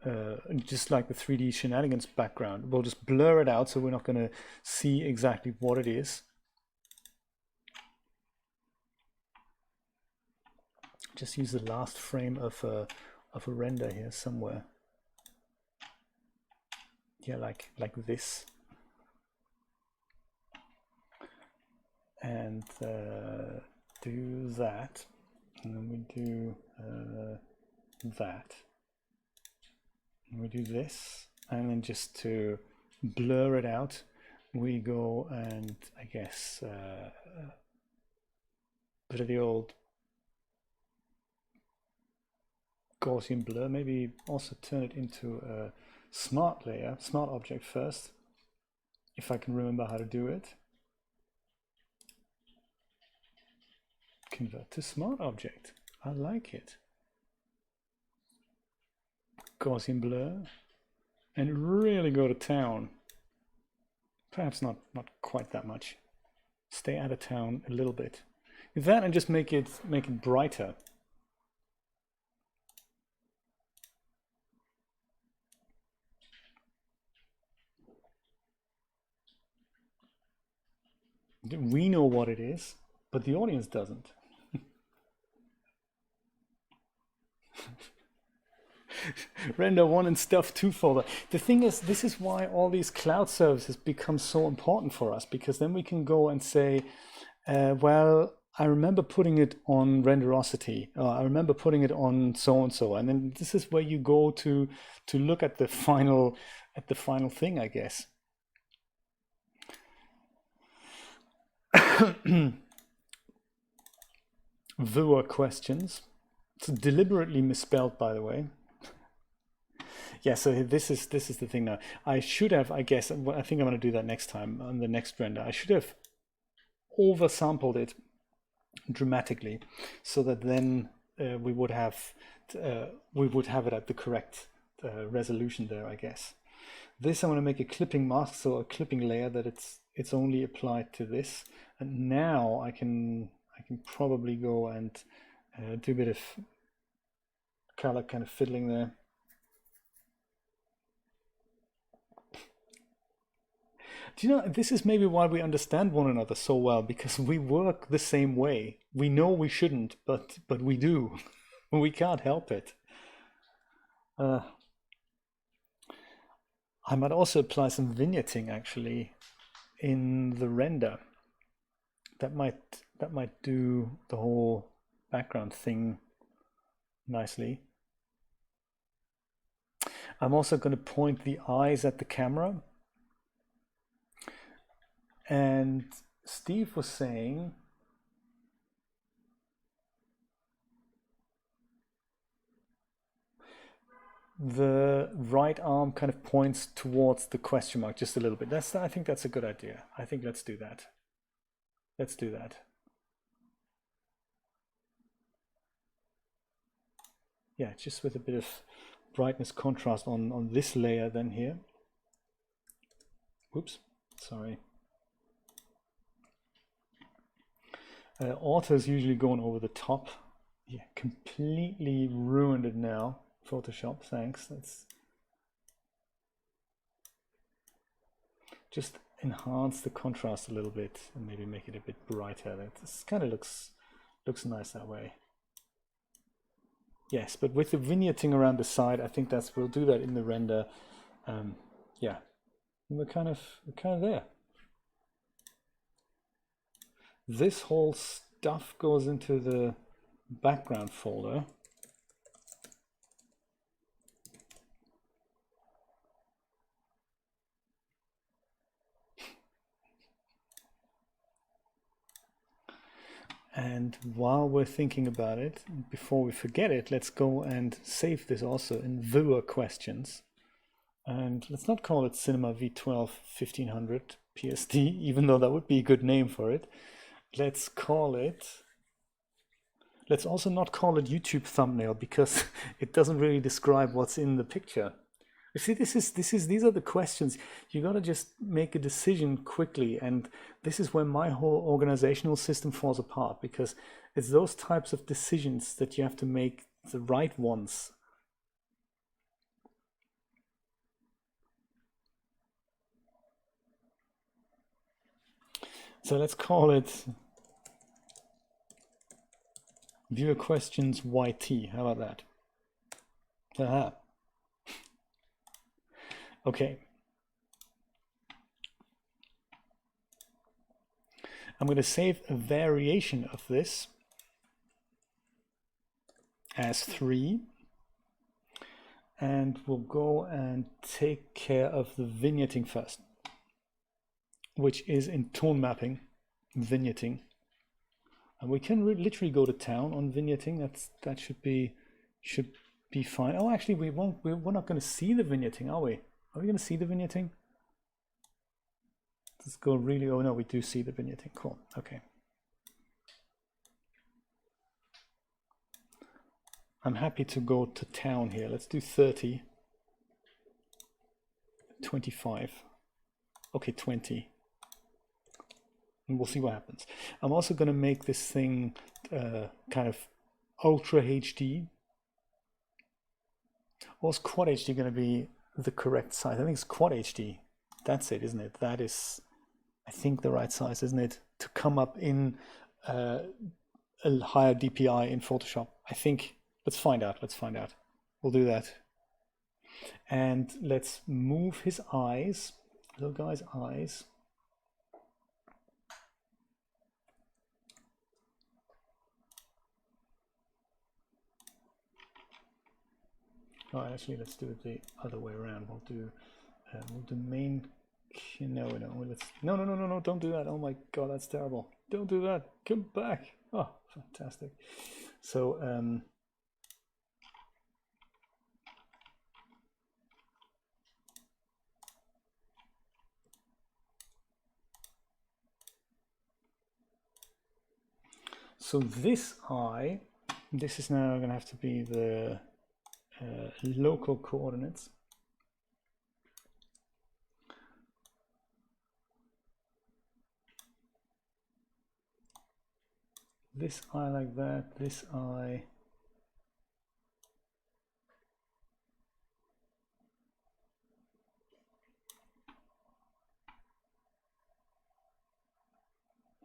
like the 3D Shenanigans background, we'll just blur it out so we're not going to see exactly what it is. Just use the last frame of a render here somewhere. Yeah, like this. And do that. And then we do that. And we do this. And then just to blur it out, we go and I guess bit of the old Gaussian blur, maybe also turn it into a smart layer, smart object first, if I can remember how to do it. Convert to smart object. I like it. Gaussian blur, and really go to town. Perhaps not quite that much. Stay out of town a little bit. With that, and just make it brighter. We know what it is, but the audience doesn't. Render 1 and stuff 2 folder. The thing is, this is why all these cloud services become so important for us, because then we can go and say, well, I remember putting it on Renderosity. I remember putting it on so and so, and then this is where you go to look at the final thing, I guess. Viewer questions. It's deliberately misspelled, by the way. Yeah, so this is the thing now. I should have, I guess, I think I'm going to do that next time on the next render. I should have oversampled it dramatically, so that then we would have it at the correct resolution there, I guess. This I want to make a clipping mask, so a clipping layer that it's only applied to this. And now I can probably go and do a bit of color kind of fiddling there. Do you know, this is maybe why we understand one another so well, because we work the same way. We know we shouldn't, but we do. We can't help it. Uh, I might also apply some vignetting actually in the render. That might do the whole background thing nicely. I'm also going to point the eyes at the camera. And Steve was saying the right arm kind of points towards the question mark just a little bit. I think that's a good idea. I think let's do that. Let's do that. Yeah, just with a bit of brightness contrast on this layer then here. Oops, sorry. Auto's usually going over the top. Yeah, completely ruined it now. Photoshop, thanks. Let's just enhance the contrast a little bit and maybe make it a bit brighter. This kind of looks nice that way. Yes, but with the vignetting around the side, I think we'll do that in the render. Yeah, and we're kind of there. This whole stuff goes into the background folder. And while we're thinking about it, before we forget it, let's go and save this also in viewer questions. And let's not call it Cinema V12 1500 PSD, even though that would be a good name for it. Let's also not call it YouTube thumbnail, because it doesn't really describe what's in the picture. You see, these are the questions. You got to just make a decision quickly, and this is where my whole organizational system falls apart, because it's those types of decisions that you have to make the right ones. So let's call it viewer questions YT. How about that? Aha. Okay. I'm going to save a variation of this as 3. And we'll go and take care of the vignetting first, which is in tone mapping, vignetting. And we can literally go to town on vignetting. That should be fine. Oh, actually, we're not going to see the vignetting, are we? Are we going to see the vignetting? Let's go really. Oh no, we do see the vignetting. Cool. Okay. I'm happy to go to town here. Let's do 30. 25. Okay, 20. And we'll see what happens. I'm also going to make this thing kind of Ultra HD. Or is Quad HD going to be the correct size? I think it's Quad HD. That's it, isn't it? That is, I think, the right size, isn't it? To come up in a higher DPI in Photoshop. I think, let's find out. Let's find out. We'll do that. And let's move his eyes, little guy's eyes. Oh, actually, let's do it the other way around. We'll do main. No, no, don't do that. Oh my God, that's terrible. Don't do that. Come back. Oh, fantastic. So, this eye, this is now going to have to be the local coordinates. This eye like that, this eye.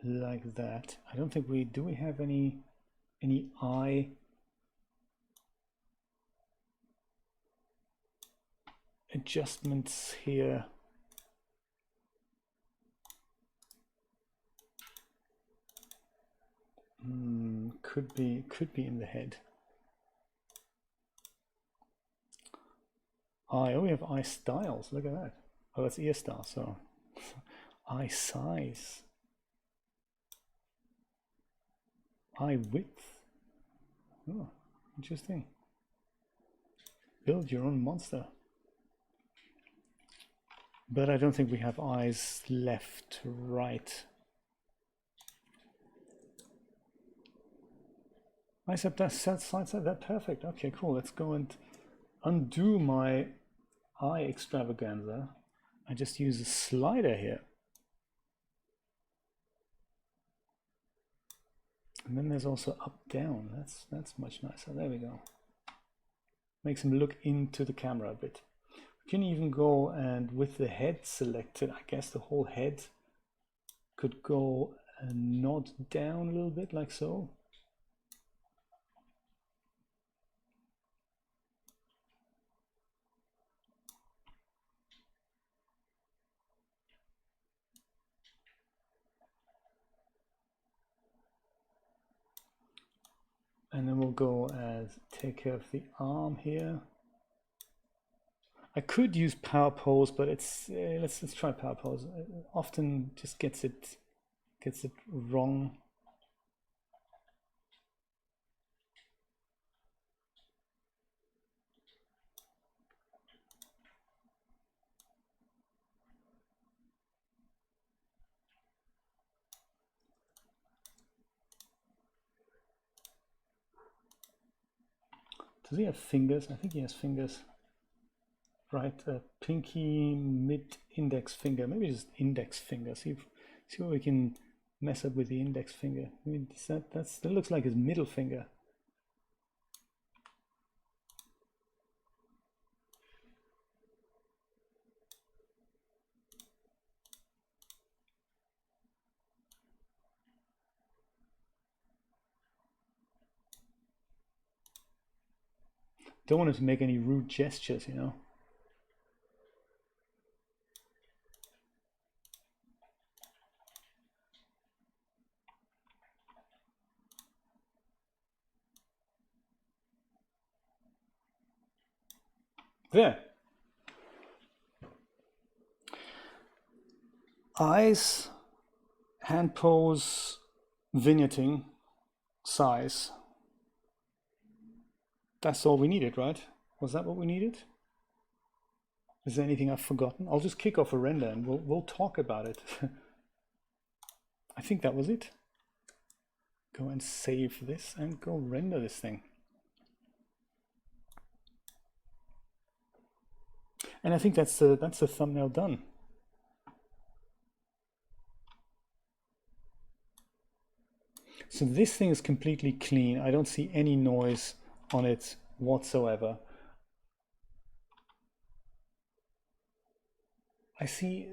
like that. I don't think we do. We have any eye adjustments here. Could be in the head. Eye. Oh, we have eye styles. Look at that. Oh, that's ear style. So eye size, eye width. Oh, interesting. Build your own monster. But I don't think we have eyes left, right. Bicep, that side side, that perfect. Okay, cool. Let's go and undo my eye extravaganza. I just use a slider here. And then there's also up down. That's much nicer. There we go. Makes him look into the camera a bit. We can even go, and with the head selected, I guess the whole head could go and nod down a little bit like so. And then we'll go and take care of the arm here. I could use power pose, but it's let's try power pose. It often just gets it wrong. Does he have fingers? I think he has fingers. Right, pinky, mid-index finger. Maybe just index finger. See what we can mess up with the index finger. I mean, that looks like his middle finger. Don't want him to make any rude gestures, you know. There. Eyes, hand pose, vignetting, size. That's all we needed, right? Was that what we needed? Is there anything I've forgotten? I'll just kick off a render and we'll talk about it. I think that was it. Go and save this and go render this thing. And I think that's the thumbnail done. So this thing is completely clean. I don't see any noise on it whatsoever. I see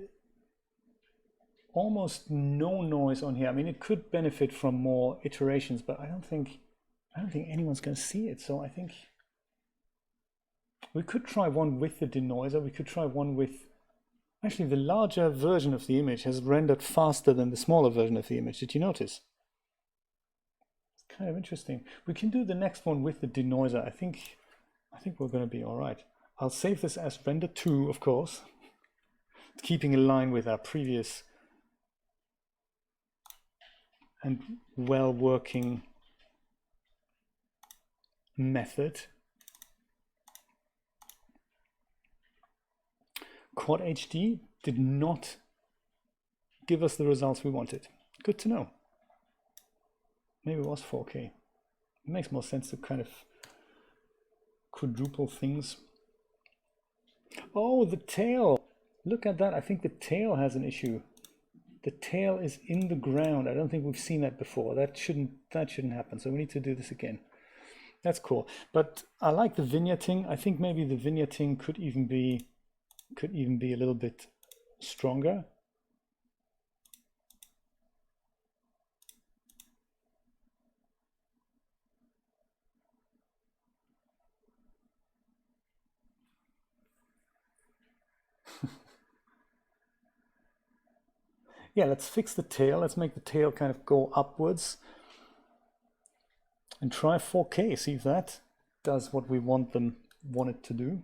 almost no noise on here. I mean, it could benefit from more iterations, but I don't think anyone's going to see it. So I think we could try one with the denoiser. We could try one with, actually the larger version of the image has rendered faster than the smaller version of the image. Did you notice? It's kind of interesting. We can do the next one with the denoiser. I think we're going to be all right. I'll save this as render 2, of course, keeping in line with our previous and well working method. Quad HD did not give us the results we wanted. Good to know. Maybe it was 4K. It makes more sense to kind of quadruple things. Oh, the tail. Look at that. I think the tail has an issue. The tail is in the ground. I don't think we've seen that before. That shouldn't happen. So we need to do this again. That's cool. But I like the vignetting. I think maybe the vignetting could even be a little bit stronger. Yeah, let's fix the tail. Let's make the tail kind of go upwards and try 4K. See if that does what we want it to do.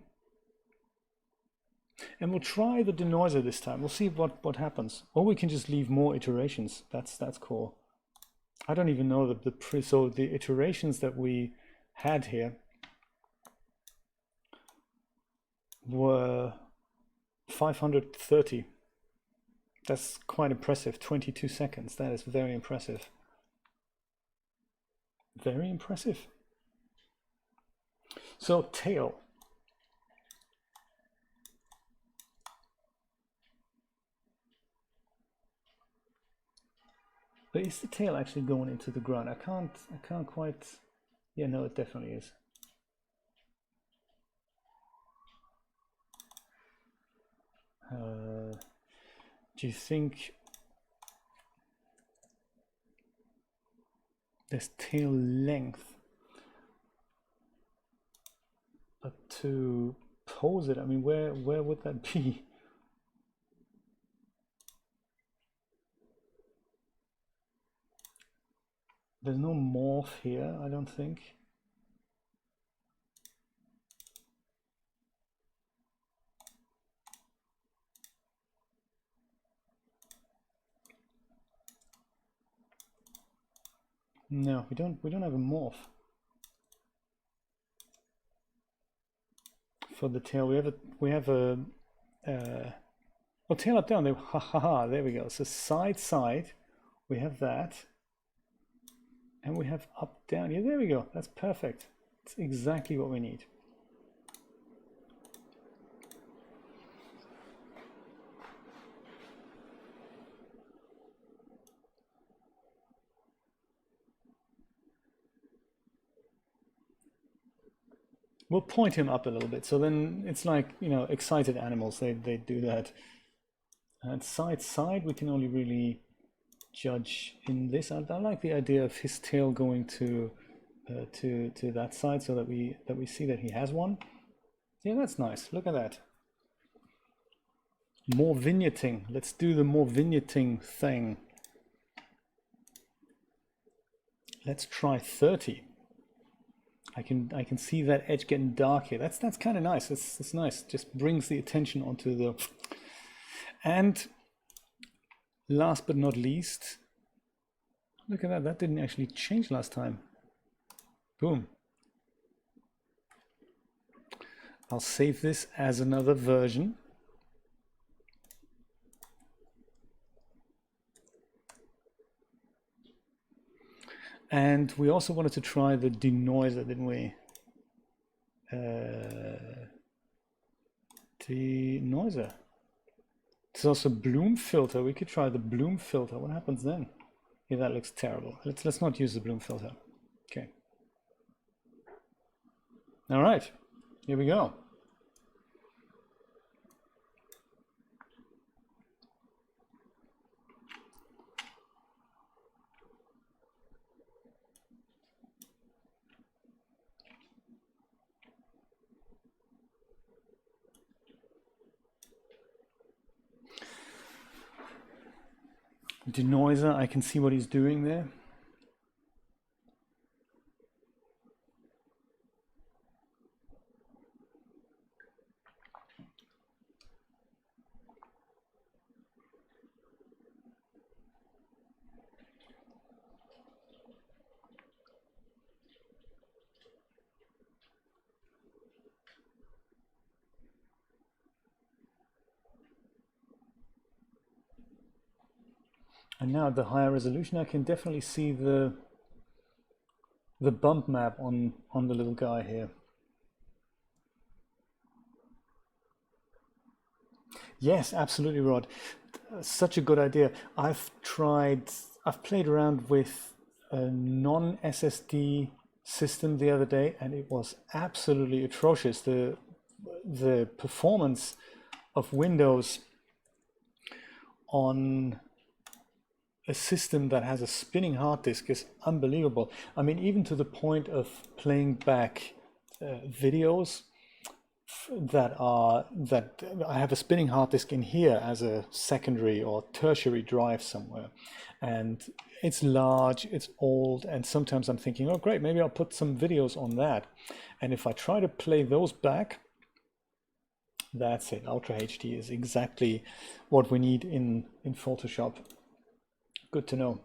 And we'll try the denoiser this time. We'll see what happens. Or we can just leave more iterations. That's cool. I don't even know so the iterations that we had here were 530. That's quite impressive. 22 seconds. That is very impressive. Very impressive. So tail. But is the tail actually going into the ground? I can't quite. Yeah, no, it definitely is. Do you think there's tail length? But to pose it, I mean, where would that be? There's no morph here, I don't think. No, we don't have a morph for the tail. We have a well, tail up down there. There we go. So side, we have that, and we have up down. Yeah, there we go. That's perfect. It's exactly what we need. We'll point him up a little bit, so then it's like, you know, excited animals, they do that. And side, we can only really judge in this. I like the idea of his tail going to that side, so that we see that he has one. Yeah, that's nice. Look at that. More vignetting. Let's do the more vignetting thing. Let's try 30. I can see that edge getting dark here. That's kind of nice. It's nice. Just brings the attention onto the. And last but not least, look at that. That didn't actually change last time. Boom. I'll save this as another version. And we also wanted to try the denoiser, didn't we? Denoiser. There's also bloom filter. We could try the bloom filter. What happens then? Yeah, that looks terrible. Let's not use the bloom filter. Okay. All right. Here we go. Denoiser, I can see what he's doing there. And now at the higher resolution, I can definitely see the bump map on the little guy here. Yes, absolutely, Rod. Such a good idea. I've played around with a non-SSD system the other day, and it was absolutely atrocious. The performance of Windows on a system that has a spinning hard disk is unbelievable. I mean, even to the point of playing back videos that I have a spinning hard disk in here as a secondary or tertiary drive somewhere, and it's large, it's old, and sometimes I'm thinking, oh great, maybe I'll put some videos on that, and if I try to play those back, that's it. Ultra HD is exactly what we need in Photoshop. Good to know.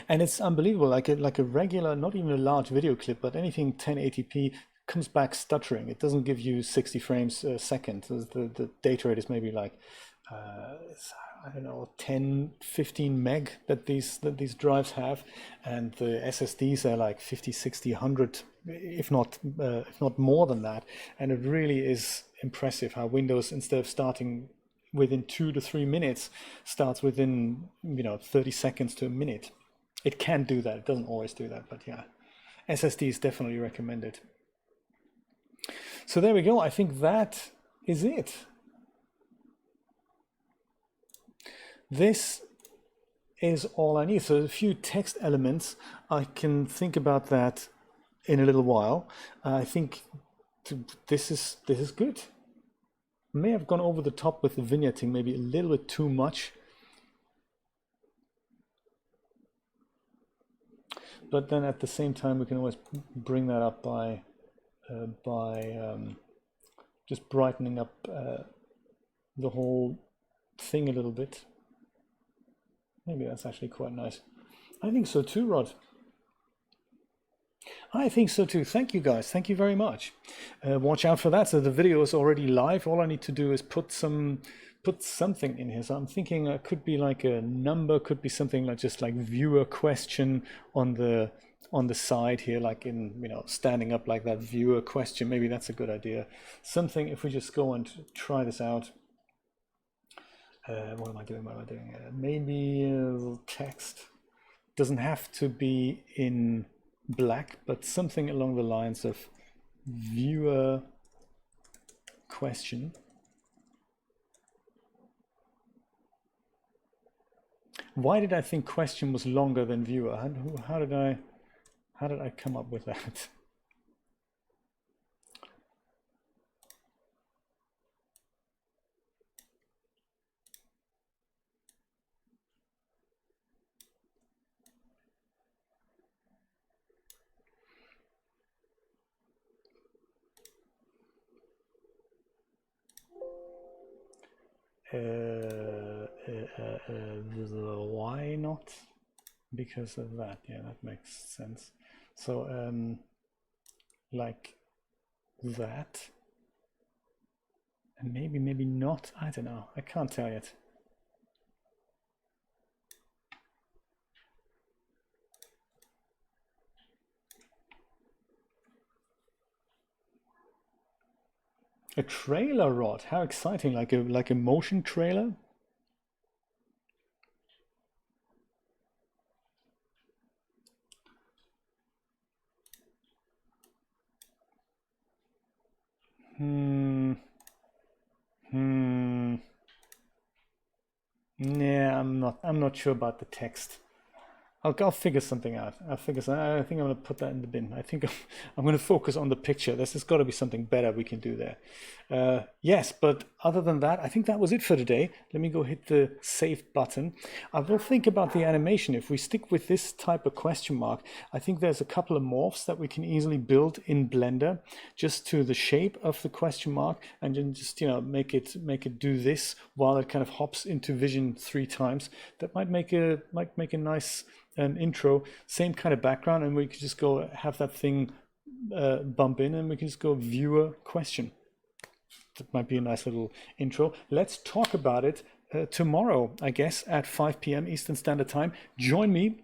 And it's unbelievable, like a regular, not even a large video clip, but anything 1080p comes back stuttering. It doesn't give you 60 frames a second. The data rate is maybe like I don't know, 10, 15 meg that these drives have, and the SSDs are like 50, 60, 100, if not more than that. And it really is impressive how Windows, instead of starting within 2 to 3 minutes, starts within 30 seconds to a minute. It can do that. It doesn't always do that, but yeah, SSD is definitely recommended. So there we go. I think that is it. This is all I need. So a few text elements. I can think about that in a little while. I think this is good. May have gone over the top with the vignetting, maybe a little bit too much. But then at the same time, we can always bring that up by just brightening up the whole thing a little bit. Maybe that's actually quite nice. I think so too, Rod. I think so too. Thank you guys. Thank you very much. Watch out for that. So the video is already live. All I need to do is put something in here. So I'm thinking it could be like a number, could be something like just like viewer question on the side here, like in standing up like that, viewer question. Maybe that's a good idea. Something, if we just go and try this out. What am I doing? Maybe text. Doesn't have to be in black, but something along the lines of viewer question. Why did I think question was longer than viewer? How did I come up with that? Why not? Because of that. Yeah, that makes sense. So like that, and maybe not. I don't know. I can't tell yet. A trailer, Rod. How exciting! Like a motion trailer. Yeah, I'm not sure about the text. I'll figure something out. I think I'm going to put that in the bin. I think I'm going to focus on the picture. There's got to be something better we can do there. Yes, but other than that, I think that was it for today. Let me go hit the save button. I will think about the animation. If we stick with this type of question mark, I think there's a couple of morphs that we can easily build in Blender just to the shape of the question mark, and then just make it do this while it kind of hops into vision 3 times. That might make a nice intro, same kind of background, and we could just go have that thing bump in, and we can just go viewer question. That might be a nice little intro. Let's talk about it tomorrow, I guess, at 5 p.m. Eastern Standard Time. Join me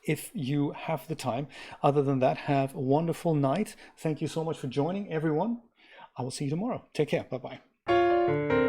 if you have the time. Other than that, have a wonderful night. Thank you so much for joining, everyone. I will see you tomorrow. Take care. Bye-bye.